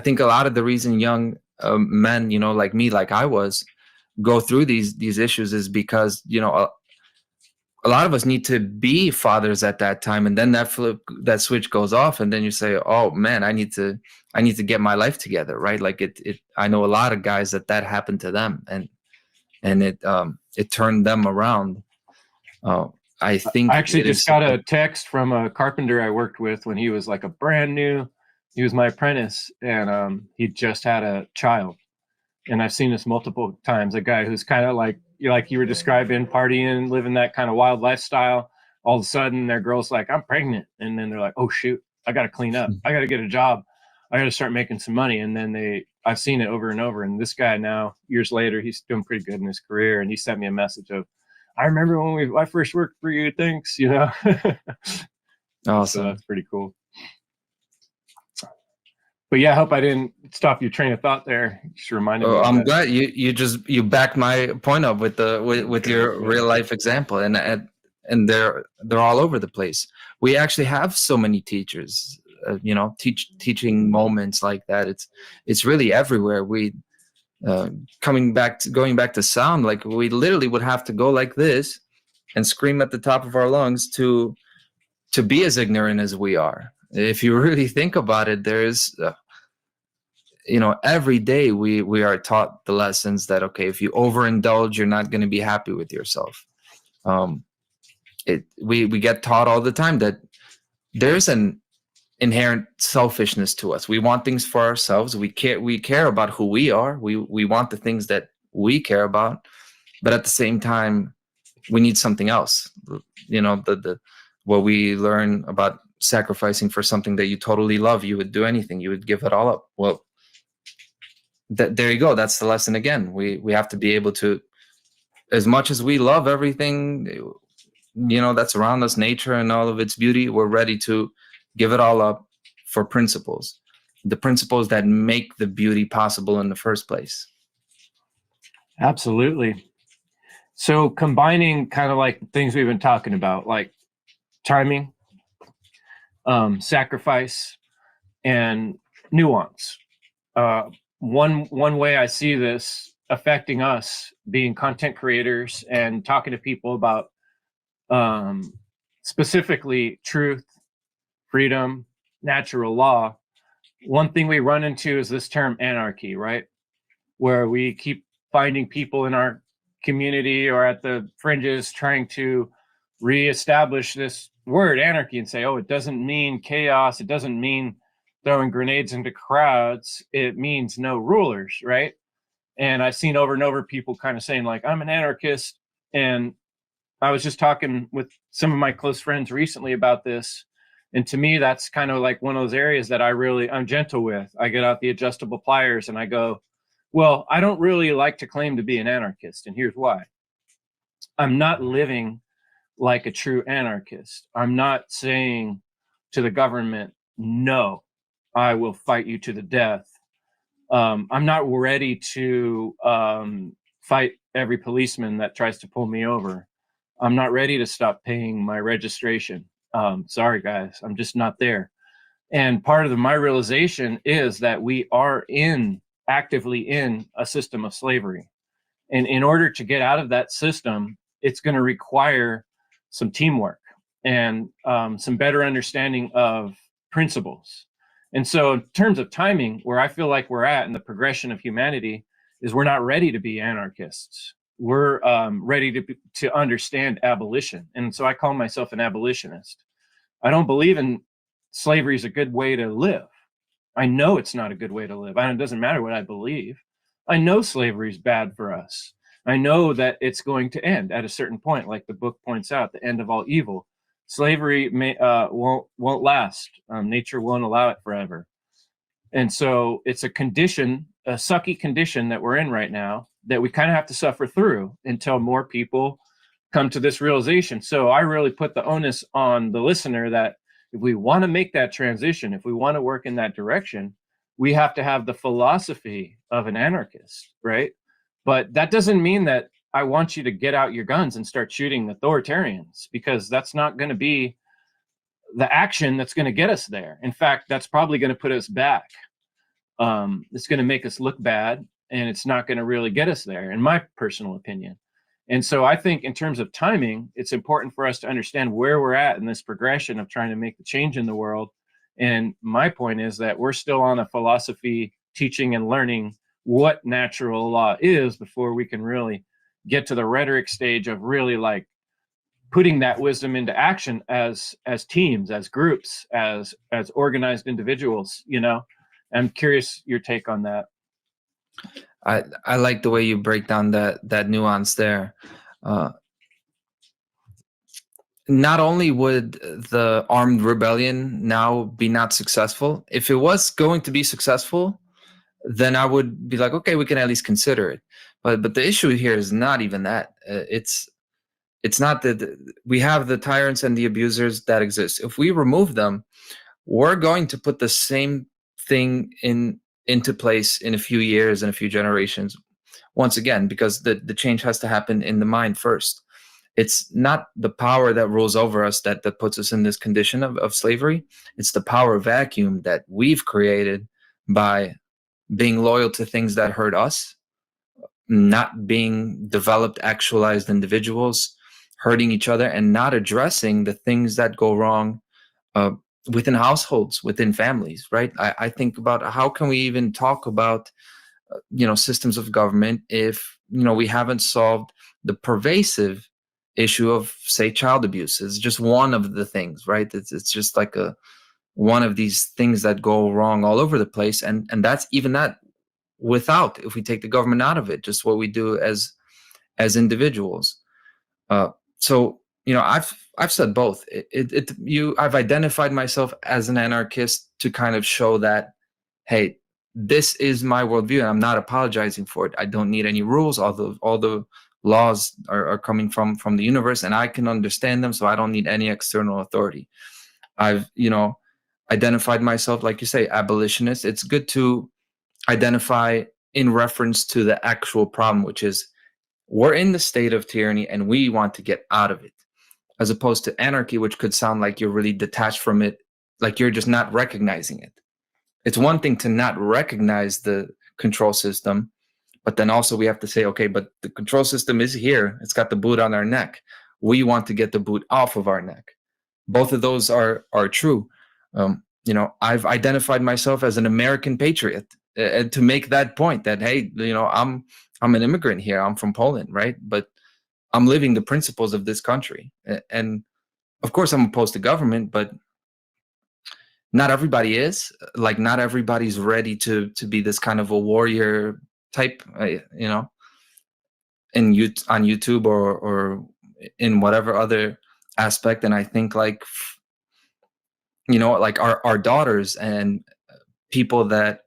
think a lot of the reason young men, like me, like I was, go through these issues is because, a lot of us need to be fathers at that time, and then that switch goes off, and then you say, "Oh man, I need to get my life together," right? Like I know a lot of guys that happened to them, and it turned them around. I think I actually just got a text from a carpenter I worked with when he was like he was my apprentice, and he just had a child. And I've seen this multiple times. A guy who's kind of like you were describing, partying, living that kind of wild lifestyle. All of a sudden, their girl's like, "I'm pregnant," and then they're like, "Oh shoot, I got to clean up. I got to get a job. I got to start making some money." And then I've seen it over and over. And this guy now, years later, he's doing pretty good in his career. And he sent me a message of, "I remember when I first worked for you. Thanks." Awesome. So that's pretty cool. But yeah, I hope I didn't stop your train of thought there. Just reminded me. I'm glad you backed my point up with your real life example, and they're all over the place. We actually have so many teachers, teaching moments like that. It's really everywhere. We going back to sound, like we literally would have to go like this and scream at the top of our lungs to be as ignorant as we are. If you really think about it, there's every day we are taught the lessons that, okay, if you overindulge, you're not going to be happy with yourself. We get taught all the time that there's an inherent selfishness to us. We want things for ourselves. We care about who we are. We want the things that we care about, but at the same time, we need something else. The what we learn about sacrificing for something that you totally love, you would do anything, you would give it all up. Well, there you go. That's the lesson again. We have to be able to, as much as we love everything, that's around us, nature and all of its beauty, we're ready to give it all up for principles, the principles that make the beauty possible in the first place. Absolutely. So combining kind of like things we've been talking about, like timing, sacrifice, and nuance. One way I see this affecting us being content creators and talking to people about specifically truth, freedom, natural law. One thing we run into is this term anarchy, right? Where we keep finding people in our community or at the fringes trying to reestablish this word anarchy and say, oh, it doesn't mean chaos. It doesn't mean throwing grenades into crowds. It means no rulers, right? And I've seen over and over people kind of saying like, I'm an anarchist. And I was just talking with some of my close friends recently about this. And to me, that's kind of like one of those areas that I'm gentle with. I get out the adjustable pliers and I go, well, I don't really like to claim to be an anarchist. And here's why. I'm not living like a true anarchist. I'm not saying to the government, no, I will fight you to the death. I'm not ready to fight every policeman that tries to pull me over. I'm not ready to stop paying my registration. Sorry, guys, I'm just not there. And part of my realization is that we are actively in a system of slavery. And in order to get out of that system, it's going to require some teamwork and some better understanding of principles. And so in terms of timing, where I feel like we're at in the progression of humanity is we're not ready to be anarchists. We're ready to understand abolition. And so I call myself an abolitionist. I don't believe in slavery is a good way to live. I know it's not a good way to live. It doesn't matter what I believe. I know slavery is bad for us. I know that it's going to end at a certain point, like the book points out, the end of all evil. Slavery won't last. Nature won't allow it forever. And so it's a condition, a sucky condition that we're in right now that we kind of have to suffer through until more people come to this realization. So I really put the onus on the listener that if we want to make that transition, if we want to work in that direction, we have to have the philosophy of an anarchist, right? But that doesn't mean that I want you to get out your guns and start shooting authoritarians, because that's not going to be the action that's going to get us there. In fact, that's probably going to put us back. It's going to make us look bad, and it's not going to really get us there, in my personal opinion. And so I think in terms of timing, it's important for us to understand where we're at in this progression of trying to make the change in the world. And my point is that we're still on a philosophy teaching and learning what natural law is before we can really get to the rhetoric stage of really like putting that wisdom into action as teams, as groups, as organized individuals. I'm curious your take on that. I like the way you break down that nuance there. Not only would the armed rebellion now be not successful, if it was going to be successful, then I would be like, okay, we can at least consider it. But the issue here is not even that. It's not that we have the tyrants and the abusers that exist. If we remove them, we're going to put the same thing into place in a few years and a few generations. Once again, because the change has to happen in the mind first. It's not the power that rules over us that puts us in this condition of slavery. It's the power vacuum that we've created by being loyal to things that hurt us, not being developed, actualized individuals, hurting each other, and not addressing the things that go wrong within households, within families, right? I think about how can we even talk about systems of government if we haven't solved the pervasive issue of, say, child abuse. Is just one of the things, right? It's just like one of these things that go wrong all over the place. And that's even that without, if we take the government out of it, just what we do as individuals. So I've said both. I've identified myself as an anarchist to kind of show that, hey, this is my worldview, and I'm not apologizing for it. I don't need any rules. All the laws are coming from the universe, and I can understand them, so I don't need any external authority. I've identified myself, like you say, abolitionist. It's good to identify in reference to the actual problem, which is we're in the state of tyranny and we want to get out of it, as opposed to anarchy, which could sound like you're really detached from it, like you're just not recognizing it. It's one thing to not recognize the control system, but then also we have to say, okay, but the control system is here. It's got the boot on our neck. We want to get the boot off of our neck. Both of those are true. I've identified myself as an American patriot to make that point that, hey, I'm an immigrant here. I'm from Poland, right? But I'm living the principles of this country. And of course, I'm opposed to government, but not everybody is. Like, not everybody's ready to be this kind of a warrior type, on YouTube or in whatever other aspect. And I think like our daughters and people that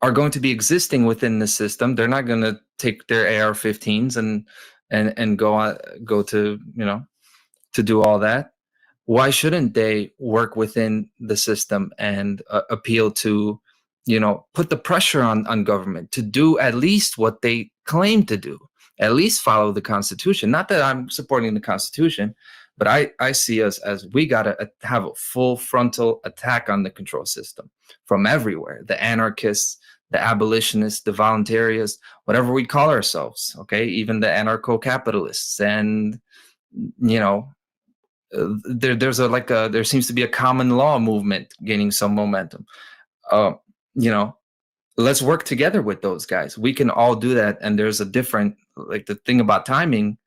are going to be existing within the system, they're not going to take their AR-15s and go to to do all that. Why shouldn't they work within the system and appeal to put the pressure on government to do at least what they claim to do, at least follow the Constitution? Not that I'm supporting the Constitution, but I see us as we got to have a full frontal attack on the control system from everywhere. The anarchists, the abolitionists, the voluntarists, whatever we call ourselves, okay? Even the anarcho-capitalists. And, there seems to be a common law movement gaining some momentum. Let's work together with those guys. We can all do that. And there's a different, like the thing about timing,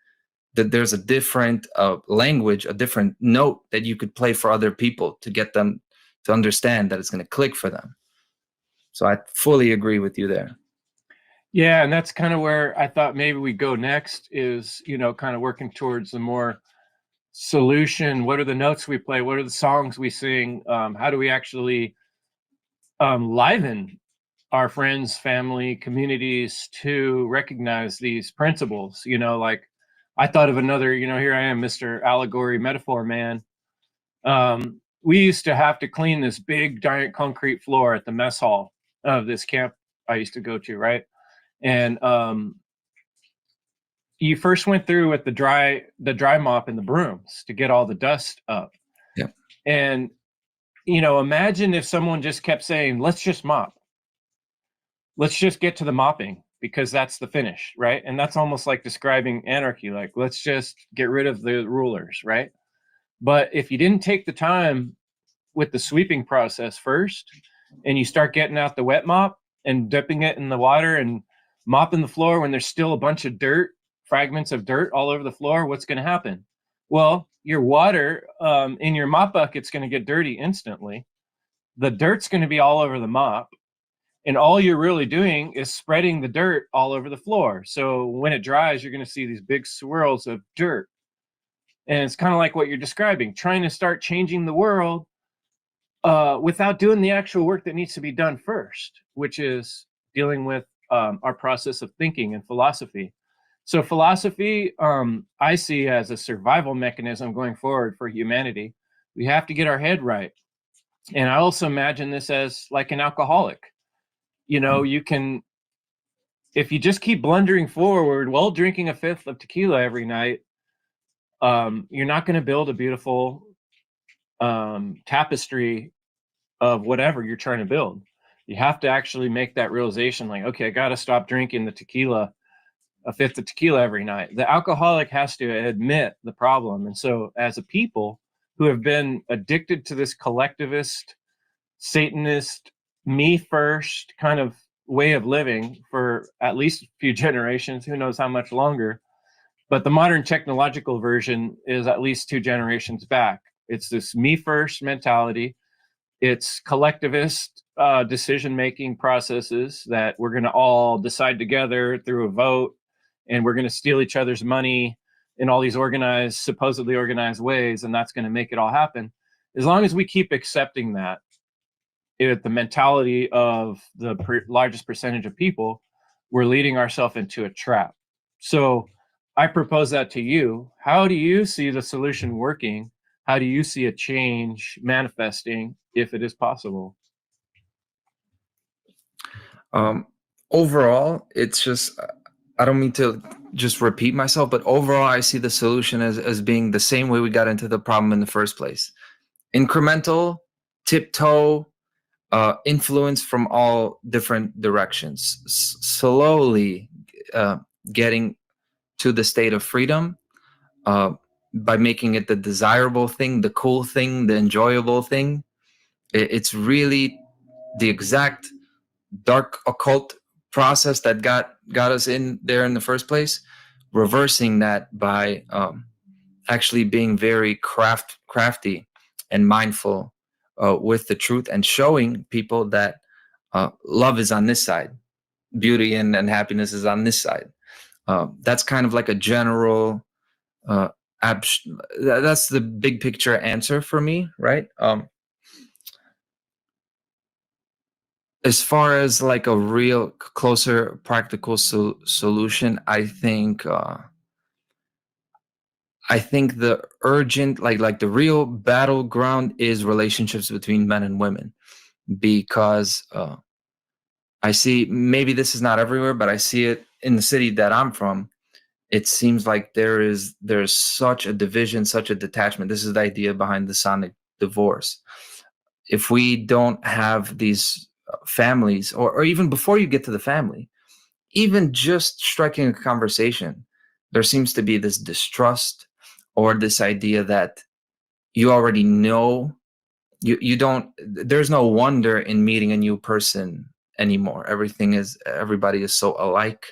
that there's a different language, a different note that you could play for other people to get them to understand that it's going to click for them. So I fully agree with you there. Yeah, and that's kind of where I thought maybe we go next is, kind of working towards the more solution. What are the notes we play? What are the songs we sing? How do we actually liven our friends, family, communities to recognize these principles? Like I thought of another, here I am, Mr. Allegory Metaphor Man. We used to have to clean this big giant concrete floor at the mess hall of this camp I used to go to, right? And you first went through with the dry mop and the brooms to get all the dust up. Yeah. And imagine if someone just kept saying, let's just mop. Let's just get to the mopping because that's the finish, right? And that's almost like describing anarchy, like let's just get rid of the rulers, right? But if you didn't take the time with the sweeping process first, and you start getting out the wet mop and dipping it in the water and mopping the floor when there's still a bunch of dirt, fragments of dirt all over the floor, what's going to happen? Well, your water in your mop bucket's going to get dirty instantly. The dirt's going to be all over the mop. And all you're really doing is spreading the dirt all over the floor. So when it dries, you're going to see these big swirls of dirt. And it's kind of like what you're describing, trying to start changing the world without doing the actual work that needs to be done first, which is dealing with our process of thinking and philosophy. So philosophy, I see as a survival mechanism going forward for humanity. We have to get our head right. And I also imagine this as like an alcoholic. You can, if you just keep blundering forward while drinking a fifth of tequila every night, you're not going to build a beautiful tapestry of whatever you're trying to build. You have to actually make that realization, like, okay, I got to stop drinking the tequila, a fifth of tequila every night. The alcoholic has to admit the problem. And so as a people who have been addicted to this collectivist, Satanist, me first kind of way of living for at least a few generations, who knows how much longer, but the modern technological version is at least 2 generations back. It's this me first mentality. It's collectivist decision-making processes that we're going to all decide together through a vote, and we're going to steal each other's money in all these organized, supposedly organized ways, and that's going to make it all happen. As long as we keep accepting that, the mentality of the largest percentage of people, we're leading ourselves into a trap. So I propose that to you. How do you see the solution working? How do you see a change manifesting, if it is possible? Overall, it's just, I don't mean to just repeat myself, but overall, I see the solution as being the same way we got into the problem in the first place. Incremental, tiptoe, influence from all different directions, slowly getting to the state of freedom, uh, by making it the desirable thing, the cool thing, the enjoyable thing. It's really the exact dark occult process that got us in there in the first place. Reversing that by actually being very crafty and mindful with the truth, and showing people that love is on this side, beauty and happiness is on this side. That's kind of like a general uh, that's the big picture answer for me, right? As far as like a real closer practical solution, I think the urgent, like the real battleground is relationships between men and women, because I see, maybe this is not everywhere, but I see it in the city that I'm from. It seems like there's such a division, such a detachment. This is the idea behind the sonic divorce. If we don't have these families, or even before you get to the family, even just striking a conversation, there seems to be this distrust, or this idea that you already know, you don't, there's no wonder in meeting a new person anymore. Everybody is so alike.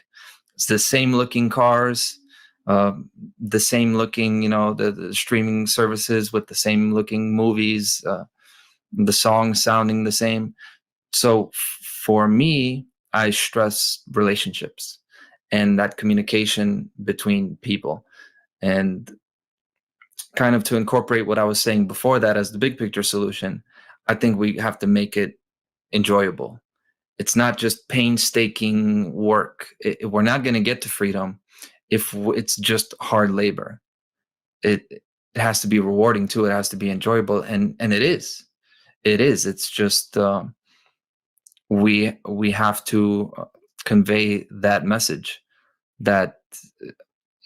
It's the same looking cars, the same looking, the streaming services with the same looking movies, the songs sounding the same. So for me, I stress relationships and that communication between people. And kind of to incorporate what I was saying before that as the big picture solution, I think we have to make it enjoyable. It's not just painstaking work. We're not going to get to freedom if it's just hard labor. It has to be rewarding too. It has to be enjoyable, and it is. It is. It's just we have to convey that message that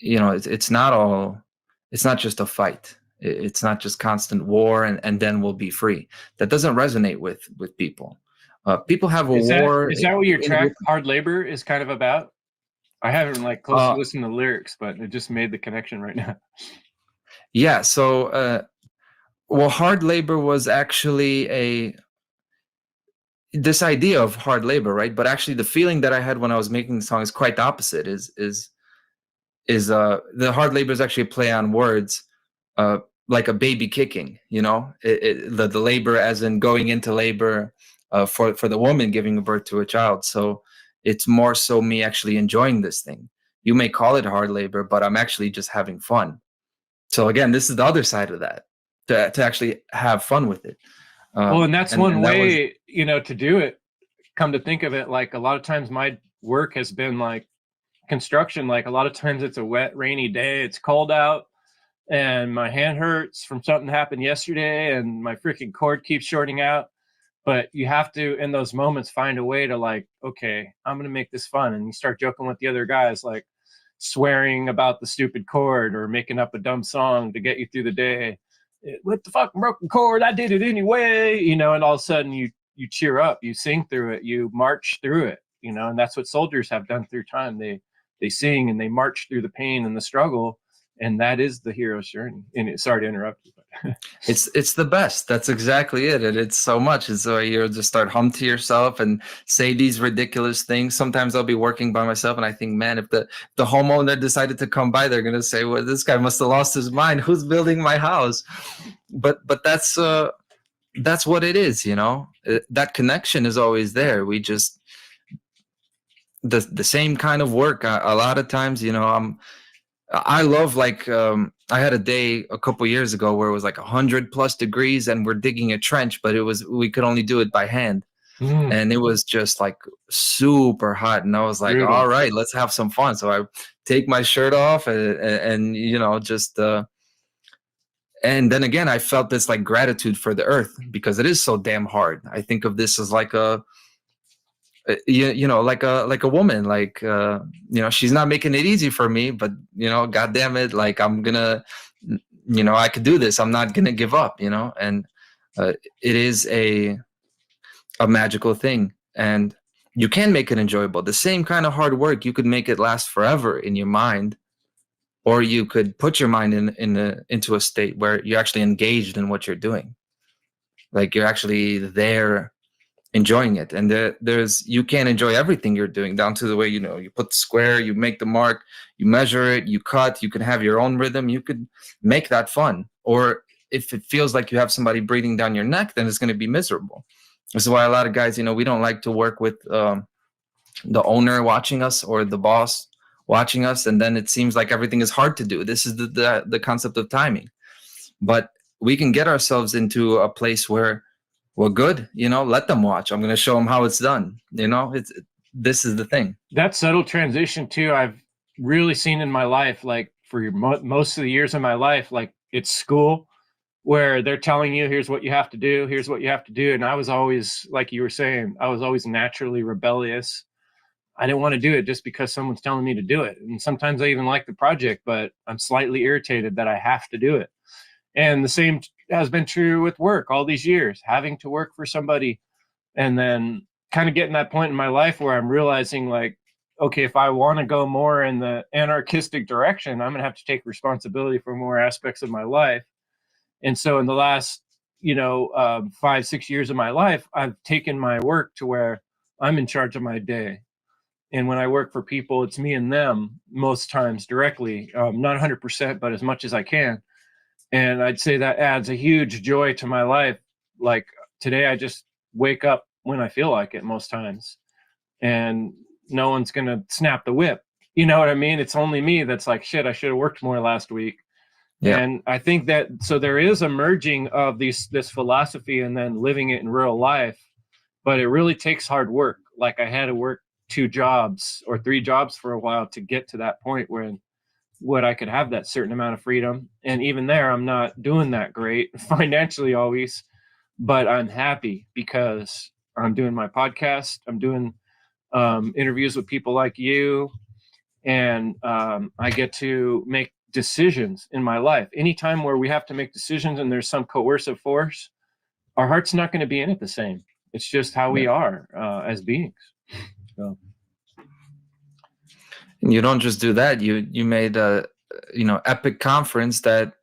it's not just a fight. It's not just constant war and then we'll be free. That doesn't resonate with people. People have a war. Is that what your track Hard Labor is kind of about? I haven't closely listened to the lyrics, but it just made the connection right now. Yeah. So, well, hard labor was actually this idea of hard labor, right? But actually, the feeling that I had when I was making the song is quite the opposite. The hard labor is actually a play on words, like a baby kicking. The labor as in going into labor, for the woman giving birth to a child. So it's more so me actually enjoying this thing. You may call it hard labor, but I'm actually just having fun. So again, this is the other side of that, to actually have fun with it. Well, and that's one way, to do it. Come to think of it, a lot of times my work has been construction. A lot of times it's a wet, rainy day. It's cold out, and my hand hurts from something that happened yesterday, and my freaking cord keeps shorting out. But you have to, in those moments, find a way to okay, I'm going to make this fun. And you start joking with the other guys, swearing about the stupid chord or making up a dumb song to get you through the day. With the fucking broken chord, I did it anyway, and all of a sudden you cheer up, you sing through it, you march through it, and that's what soldiers have done through time. They sing and they march through the pain and the struggle, and that is the hero's journey. And sorry to interrupt you, but it's the best. That's exactly it. And it's so much. It's why you just start hum to yourself and say these ridiculous things. Sometimes I'll be working by myself and I think, man, if the homeowner decided to come by, they're gonna say, well, this guy must have lost his mind. Who's building my house? But that's that's what it is, that connection is always there. We just, the same kind of work. A lot of times, I love, like, I had a day a couple years ago where it was like 100+ degrees and we're digging a trench, but we could only do it by hand. And it was just like super hot. And I was like, Brutal. all right, let's have some fun. So I take my shirt off and just, and then again, I felt this like gratitude for the earth because it is so damn hard. I think of this as like like a woman, like, she's not making it easy for me, but, God damn it, like, I'm gonna, I could do this. I'm not gonna give up, and it is a magical thing, and you can make it enjoyable. The same kind of hard work, you could make it last forever in your mind, or you could put your mind into a state where you're actually engaged in what you're doing, like you're actually there enjoying it. And you can't enjoy everything you're doing, down to the way, you put the square, you make the mark, you measure it, you cut, you can have your own rhythm, you could make that fun. Or if it feels like you have somebody breathing down your neck, then it's going to be miserable. This is why a lot of guys, we don't like to work with the owner watching us or the boss watching us, and then it seems like everything is hard to do. This is the concept of timing. But we can get ourselves into a place where, well, good, let them watch. I'm going to show them how it's done. This is the thing. That subtle transition too, I've really seen in my life, like for most of the years of my life, like it's school where they're telling you, here's what you have to do, here's what you have to do. And I was always, like you were saying, I was always naturally rebellious. I didn't want to do it just because someone's telling me to do it. And sometimes I even like the project, but I'm slightly irritated that I have to do it. And the same has been true with work all these years, having to work for somebody, and then kind of getting that point in my life where I'm realizing, like, okay, if I want to go more in the anarchistic direction, I'm going to have to take responsibility for more aspects of my life. And so in the last, 5-6 years of my life, I've taken my work to where I'm in charge of my day. And when I work for people, it's me and them most times directly, not 100%, but as much as I can. And I'd say that adds a huge joy to my life. Like today, I just wake up when I feel like it most times, and no one's going to snap the whip. You know what I mean? It's only me that's like, shit, I should have worked more last week. Yeah. And I think that, so there is a merging of this philosophy and then living it in real life, but it really takes hard work. Like I had to work 2 jobs or 3 jobs for a while to get to that point where I could have that certain amount of freedom. And even there, I'm not doing that great financially always, but I'm happy because I'm doing my podcast. I'm doing interviews with people like you, and I get to make decisions in my life. Anytime where we have to make decisions and there's some coercive force, our heart's not going to be in it the same. It's just how we are as beings. So. And you don't just do that. You made a epic conference that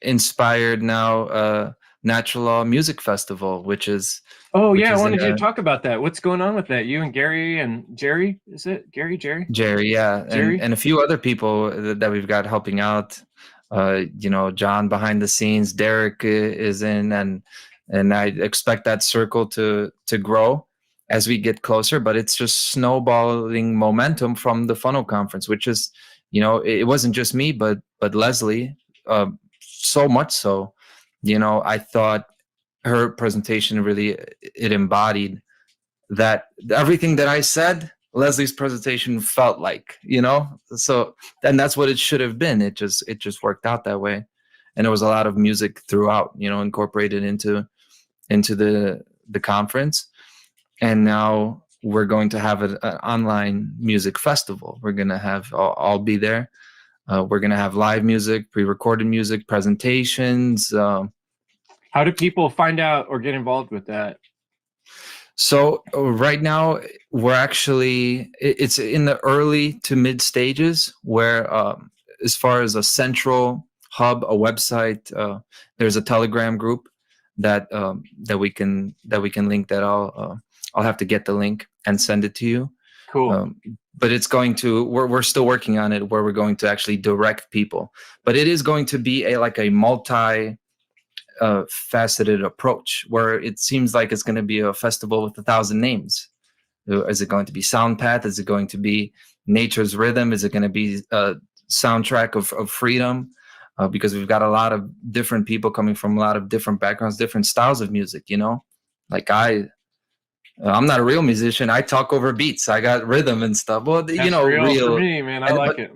inspired now Natural Law Music Festival, which is I wanted you to talk about that. What's going on with that? You and Gary and Jerry, is it Jerry? Jerry, yeah, Jerry? And a few other people that we've got helping out. John behind the scenes, Derek is in, and I expect that circle to grow as we get closer, but it's just snowballing momentum from the Funnel Conference, which is, it wasn't just me, but Leslie, so much so, I thought her presentation really, it embodied that everything that I said, Leslie's presentation felt like, so, and that's what it should have been. It just worked out that way. And there was a lot of music throughout, incorporated into the conference. And now we're going to have an online music festival. We're going to have, I'll be there. We're going to have live music, pre-recorded music, presentations. How do people find out or get involved with that? So right now we're actually, it's in the early to mid stages where as far as a central hub, a website, there's a Telegram group that we can link, that I'll have to get the link and send it to you. Cool. But it's going to, we're still working on it, where we're going to actually direct people. But it is going to be a multi faceted approach where it seems like it's going to be a festival with 1,000 names. Is it going to be Sound Path? Is it going to be Nature's Rhythm? Is it going to be a soundtrack of freedom? Because we've got a lot of different people coming from a lot of different backgrounds, different styles of music, you know? Like I'm not a real musician. I talk over beats. I got rhythm and stuff. Well, That's you know, real for me, man. I like it.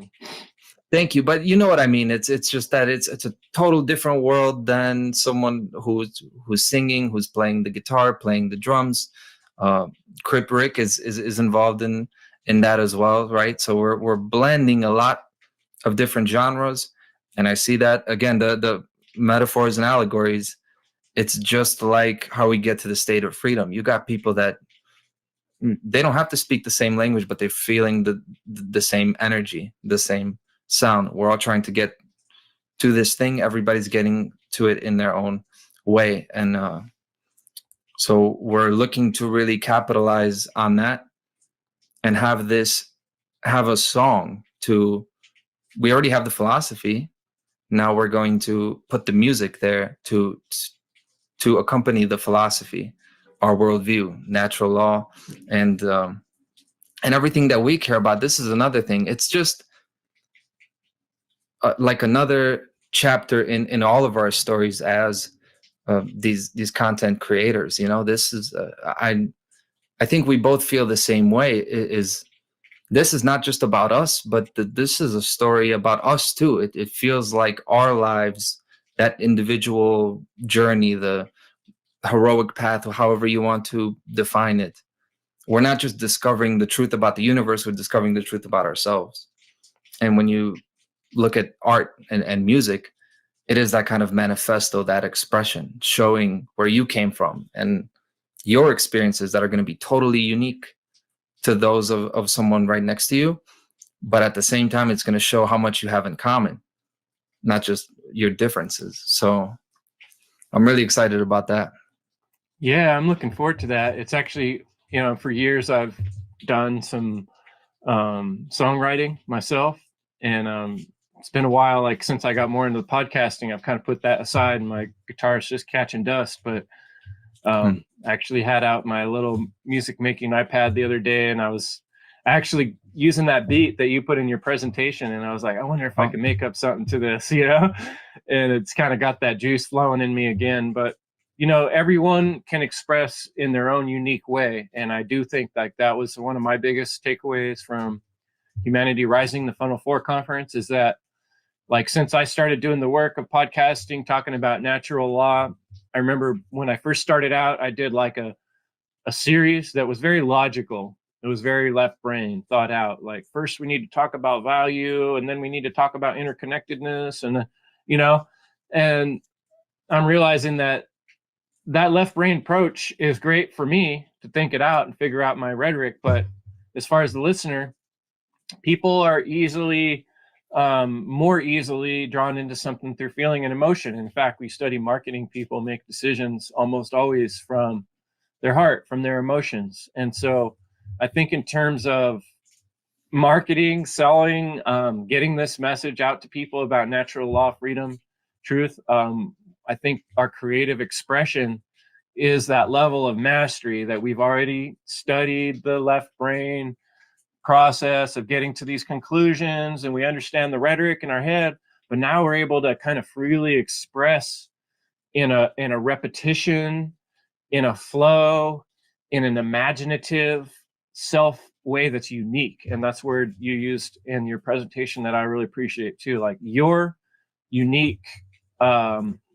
Thank you, but you know what I mean. It's just that it's a total different world than someone who's singing, who's playing the guitar, playing the drums. Crip Rick is involved in that as well, right? So we're blending a lot of different genres, and I see that again. The metaphors and allegories. It's just like how we get to the state of freedom. You got people that they don't have to speak the same language, but they're feeling the same energy, the same sound. We're all trying to get to this thing. Everybody's getting to it in their own way, and so we're looking to really capitalize on that and have a song to. We already have the philosophy. Now we're going to put the music there to accompany the philosophy, our worldview, natural law, and everything that we care about. This is another thing. It's just like another chapter in all of our stories as these content creators. You know, this is I think we both feel the same way. This is not just about us, but this is a story about us too. It feels like our lives, that individual journey, the heroic path, or however you want to define it. We're not just discovering the truth about the universe, we're discovering the truth about ourselves. And when you look at art and music, it is that kind of manifesto, that expression, showing where you came from and your experiences that are going to be totally unique to those of someone right next to you. But at the same time, it's going to show how much you have in common, not just your differences. So I'm really excited about that. Yeah, I'm looking forward to that. It's actually, for years I've done some songwriting myself, and it's been a while, like since I got more into the podcasting, I've kind of put that aside and my guitar's just catching dust. But I actually had out my little music making iPad the other day, and I was actually using that beat that you put in your presentation, and I was like, I wonder if I can make up something to this, and it's kind of got that juice flowing in me again. But everyone can express in their own unique way, and I do think like that was one of my biggest takeaways from Humanity Rising, the Funnel 4 conference, is that like since I started doing the work of podcasting, talking about natural law, I remember when I first started out, I did like a series that was very logical. It was very left brain, thought out. Like first we need to talk about value, and then we need to talk about interconnectedness, and and I'm realizing that left brain approach is great for me to think it out and figure out my rhetoric. But as far as the listener, people are more easily drawn into something through feeling and emotion. In fact, we study marketing people make decisions almost always from their heart, from their emotions. And so I think in terms of marketing, selling, getting this message out to people about natural law, freedom, truth, I think our creative expression is that level of mastery that we've already studied the left brain process of getting to these conclusions, and we understand the rhetoric in our head, but now we're able to kind of freely express in a repetition, in a flow, in an imaginative self way that's unique. And that's where you used in your presentation that I really appreciate too, like your unique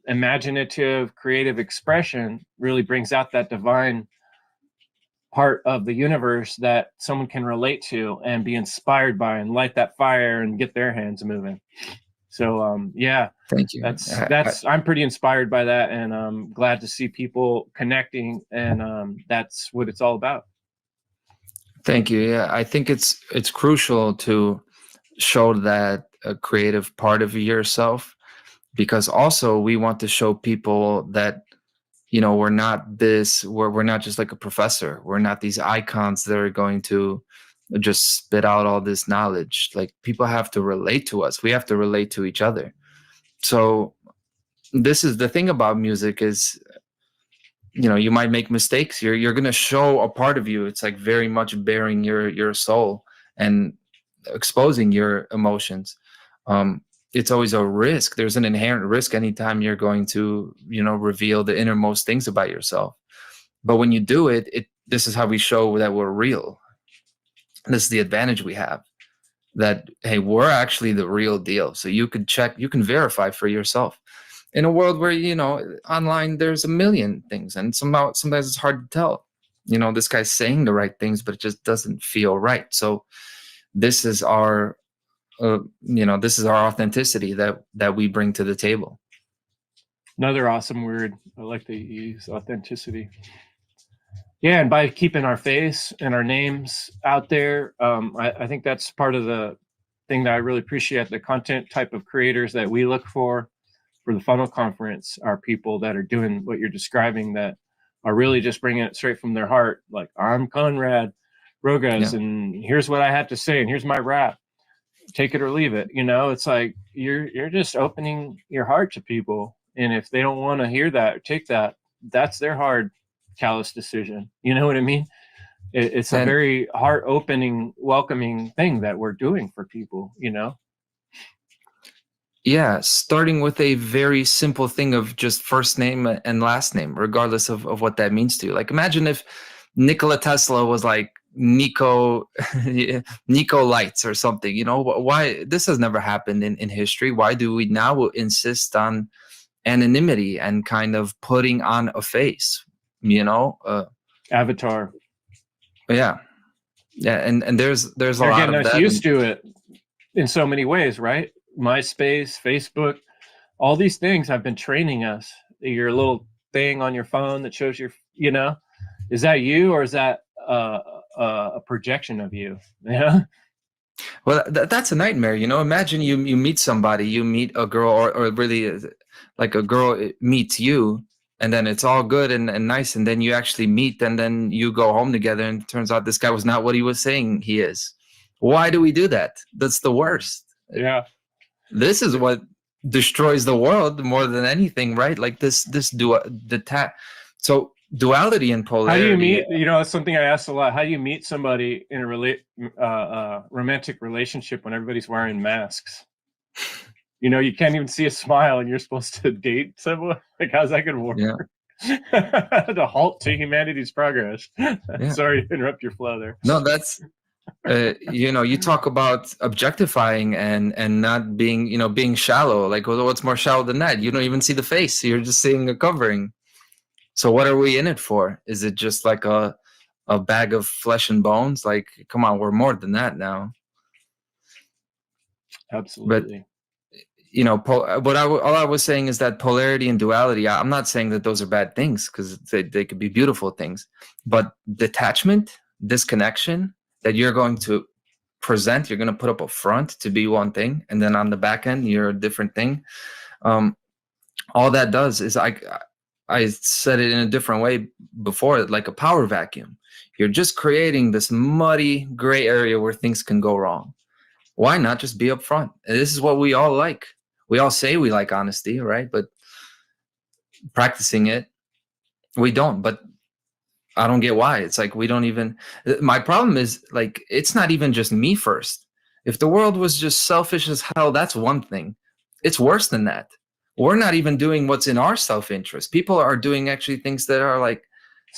imaginative creative expression really brings out that divine part of the universe that someone can relate to and be inspired by and light that fire and get their hands moving. So yeah, thank you. I'm pretty inspired by that, and I'm glad to see people connecting, and that's what it's all about. Thank you. Yeah, I think it's crucial to show that a creative part of yourself, because also we want to show people that we're not just like a professor. We're not these icons that are going to just spit out all this knowledge. Like people have to relate to us. We have to relate to each other. So this is the thing about music is, you know, you might make mistakes. You're going to show a part of you. It's like very much bearing your soul and exposing your emotions. It's always a risk. There's an inherent risk anytime you're going to, you know, reveal the innermost things about yourself. But when you do it, this is how we show that we're real. This is the advantage we have, that hey, we're actually the real deal. So you can check, you can verify for yourself. In a world where, you know, online there's a million things, and sometimes it's hard to tell. You know, this guy's saying the right things, but it just doesn't feel right. So this is our, you know, this is our authenticity that we bring to the table. Another awesome word. I like that you use authenticity. Yeah, and by keeping our face and our names out there, I think that's part of the thing that I really appreciate. The content type of creators that we look for the Funnel Conference are people that are doing what you're describing, that are really just bringing it straight from their heart. Like, I'm Konrad Rogoz, and here's what I have to say, and here's my rap. Take it or leave it. You know, it's like you're just opening your heart to people, and if they don't want to hear that or take that, that's their hard, callous decision. You know what I mean? It's a very heart opening, welcoming thing that we're doing for people, you know? Yeah, starting with a very simple thing of just first name and last name, regardless of what that means to you. Like, imagine if Nikola Tesla was like Nico Nico Lights or something. You know, why this has never happened in history? Why do we now insist on anonymity and kind of putting on a face? You know, Avatar. Yeah, and there's a They're lot getting of us that. used to it in so many ways, right? MySpace, Facebook, all these things have been training us. Your little thing on your phone that shows your, you know, is that you, or is that a projection of you? Yeah. Well, that's a nightmare, you know. Imagine you meet somebody, you meet a girl, or really like a girl meets you, and then it's all good and nice, and then you actually meet, and then you go home together, and it turns out this guy was not what he was saying he is. Why do we do that? That's the worst. Yeah. This is what destroys the world more than anything, right? Like so duality and polarity. How do you meet? You know, that's something I asked a lot. How do you meet somebody in a romantic relationship when everybody's wearing masks? You know, you can't even see a smile, and you're supposed to date someone. Like, how's that gonna work? Yeah. The halt to humanity's progress. Yeah. Sorry to interrupt your flow there. No, that's you know, you talk about objectifying and not being, you know, being shallow. Like, well, what's more shallow than that? You don't even see the face. You're just seeing a covering. So what are we in it for? Is it just like a bag of flesh and bones? Like, come on, we're more than that now. Absolutely. But, you know, all I was saying is that polarity and duality, I'm not saying that those are bad things, because they could be beautiful things. But detachment, disconnection, that you're going to present, you're going to put up a front to be one thing, and then on the back end, you're a different thing. All that does is, I said it in a different way before, like a power vacuum. You're just creating this muddy gray area where things can go wrong. Why not just be upfront? And this is what we all like. We all say we like honesty, right? But practicing it, we don't. But I don't get why. It's like we don't even. My problem is, like, it's not even just me first. If the world was just selfish as hell, that's one thing. It's worse than that. We're not even doing what's in our self-interest. People are doing actually things that are like,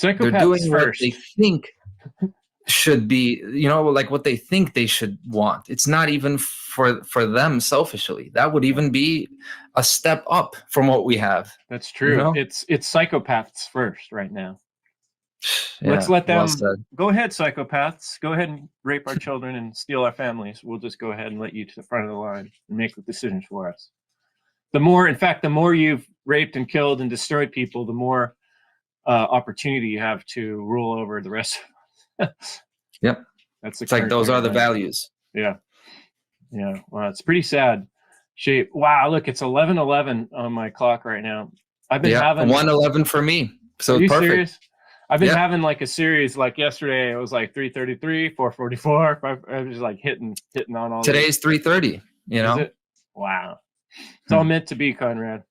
they're doing what they think should be, you know, like what they think they should want. It's not even for them selfishly. That would even be a step up from what we have. That's true. You know? It's psychopaths first right now. Yeah, let's let them go ahead. Psychopaths, go ahead and rape our children and steal our families. We'll just go ahead and let you to the front of the line and make the decisions for us. The more you've raped and killed and destroyed people, the more opportunity you have to rule over the rest of us. Yep. It's like those are the values. Yeah. Yeah. Wow. It's pretty sad shape. Wow. Look, it's 11:11 on my clock right now. I've been having 1:11 for me. So are you perfect. Serious? I've been having like a series. Like yesterday, it was like 3:33, 4:44. I was just like hitting on all. Today's 3:30. You know. Wow. It's all meant to be, Konrad.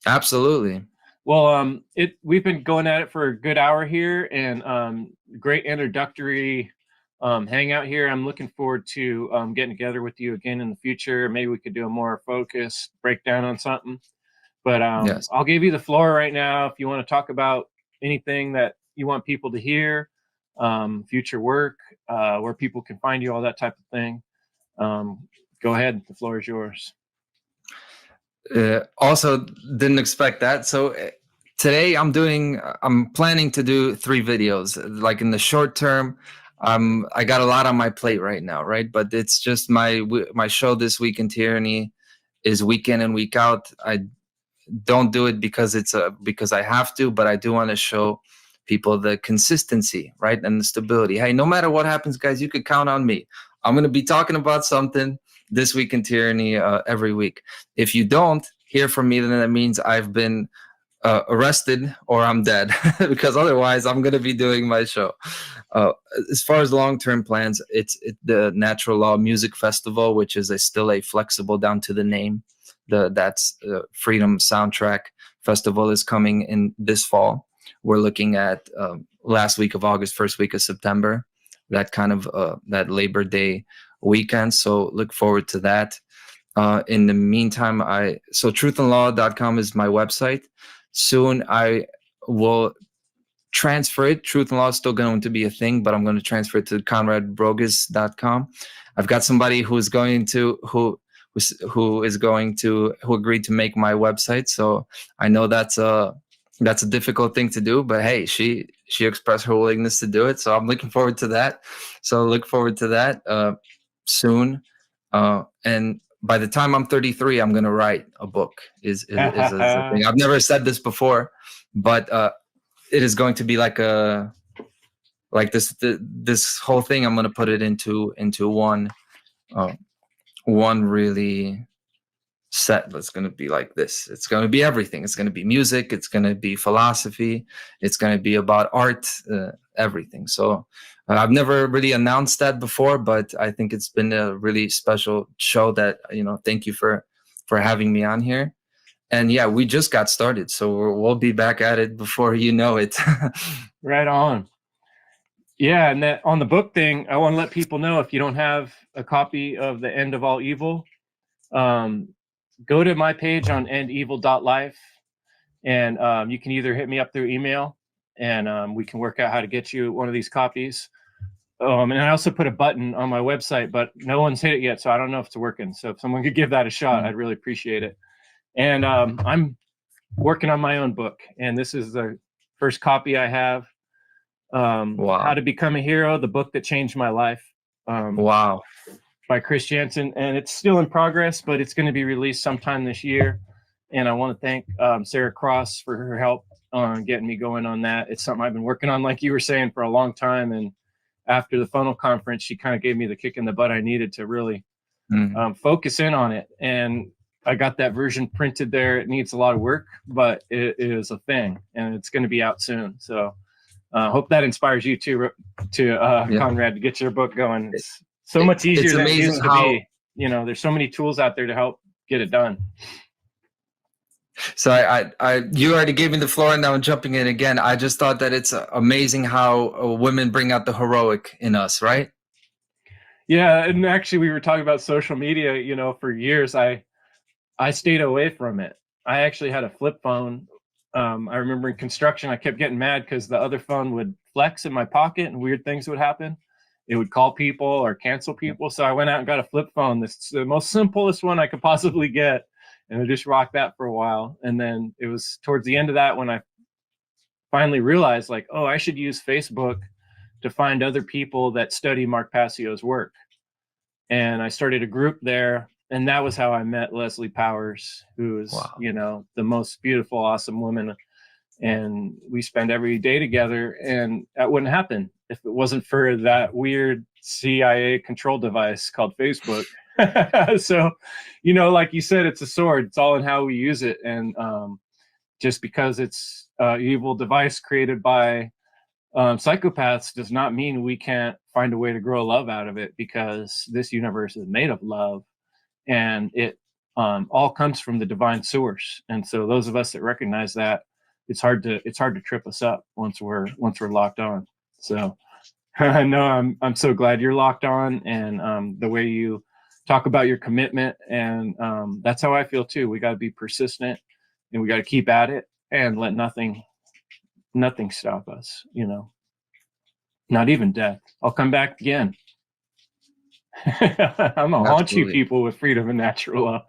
Absolutely. Well, we've been going at it for a good hour here, and great introductory hangout here. I'm looking forward to getting together with you again in the future. Maybe we could do a more focused breakdown on something. But Yes. I'll give you the floor right now if you want to talk about anything that you want people to hear, future work, where people can find you, all that type of thing. Go ahead. The floor is yours. Also, didn't expect that. So today I'm planning to do 3 videos. Like in the short term, I got a lot on my plate right now, right? But it's just my show this week in Tyranny is week in and week out. I don't do it because because I have to, but I do want to show people the consistency, right, and the stability. Hey, no matter what happens, guys, you could count on me. I'm going to be talking about something this week in Tyranny every week. If you don't hear from me, then that means I've been arrested or I'm dead, because otherwise I'm going to be doing my show. Uh, as far as long-term plans, it's the Natural Law Music Festival, which is still a flexible down to the name. That's Freedom Soundtrack Festival is coming in this fall. We're looking at last week of August, first week of September, that kind of that Labor Day weekend. So look forward to that. In the meantime, so truthandlaw.com is my website. Soon I will transfer it. Truth and Law is still going to be a thing, but I'm going to transfer it to konradrogoz.com. I've got somebody who agreed to make my website. So I know that's a difficult thing to do, but hey, she expressed her willingness to do it. So I'm looking forward to that. So look forward to that soon. And by the time I'm 33, I'm going to write a book is a thing. I've never said this before, but it is going to be like this whole thing. I'm going to put it into one really set that's going to be like this. It's going to be everything. It's going to be music. It's going to be philosophy. It's going to be about art, everything. So I've never really announced that before, but I think it's been a really special show that, thank you for having me on here. And yeah, we just got started, so we'll be back at it before you know it. Right on. Yeah, and that on the book thing, I want to let people know, if you don't have a copy of The End of All Evil, go to my page on endevil.life, and you can either hit me up through email, and we can work out how to get you one of these copies. And I also put a button on my website, but no one's hit it yet, so I don't know if it's working. So if someone could give that a shot, I'd really appreciate it. And I'm working on my own book, and this is the first copy I have. Wow. How to Become a Hero, the book that changed my life. Wow. By Chris Jansen, and it's still in progress, but it's going to be released sometime this year. And I want to thank Sarah Cross for her help on getting me going on that. It's something I've been working on, like you were saying, for a long time. And after the funnel conference, she kind of gave me the kick in the butt I needed to really focus in on it. And I got that version printed there. It needs a lot of work, but it is a thing, and it's going to be out soon. So hope that inspires you too, Konrad, to get your book going. It's so much easier than it used to be. There's so many tools out there to help get it done. So you already gave me the floor, and now I'm jumping in again. I just thought that it's amazing how women bring out the heroic in us, right? Yeah, and actually we were talking about social media, for years I stayed away from it. I actually had a flip phone. I remember in construction, I kept getting mad because the other phone would flex in my pocket and weird things would happen. It would call people or cancel people. So I went out and got a flip phone. This is the most simplest one I could possibly get. And I just rocked that for a while. And then it was towards the end of that when I finally realized, like, oh, I should use Facebook to find other people that study Mark Passio's work. And I started a group there. And that was how I met Leslie Powers, who is, the most beautiful, awesome woman. And we spend every day together, and that wouldn't happen if it wasn't for that weird CIA control device called Facebook. So, like you said, it's a sword. It's all in how we use it. And just because it's an evil device created by psychopaths does not mean we can't find a way to grow love out of it, because this universe is made of love. And it all comes from the divine source. And so those of us that recognize that, it's hard to trip us up once we're locked on. So no, I'm so glad you're locked on, and the way you talk about your commitment, and that's how I feel too. We got to be persistent, and we got to keep at it, and let nothing stop us. Not even death. I'll come back again. I'm gonna haunt you people with freedom and natural law.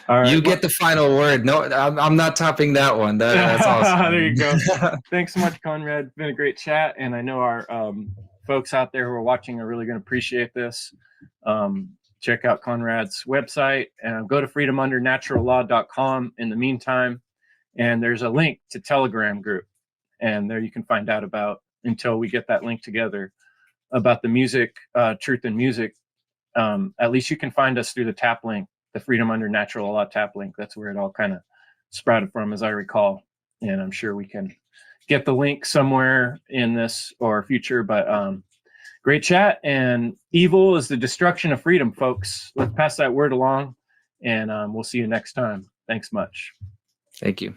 All right. You get the final word. No, I'm not topping that one. That's awesome. There you go. Thanks so much, Konrad. It's been a great chat, and I know our folks out there who are watching are really going to appreciate this. Check out Konrad's website and go to freedomundernaturallaw.com in the meantime. And there's a link to Telegram group, and there you can find out about, until we get that link together, about the music, Truth in Music. At least you can find us through the tap link, the Freedom Under Natural Law tap link. That's where it all kind of sprouted from, as I recall. And I'm sure we can get the link somewhere in this or future. But great chat. And evil is the destruction of freedom, folks. Let's pass that word along, and we'll see you next time. Thanks much. Thank you.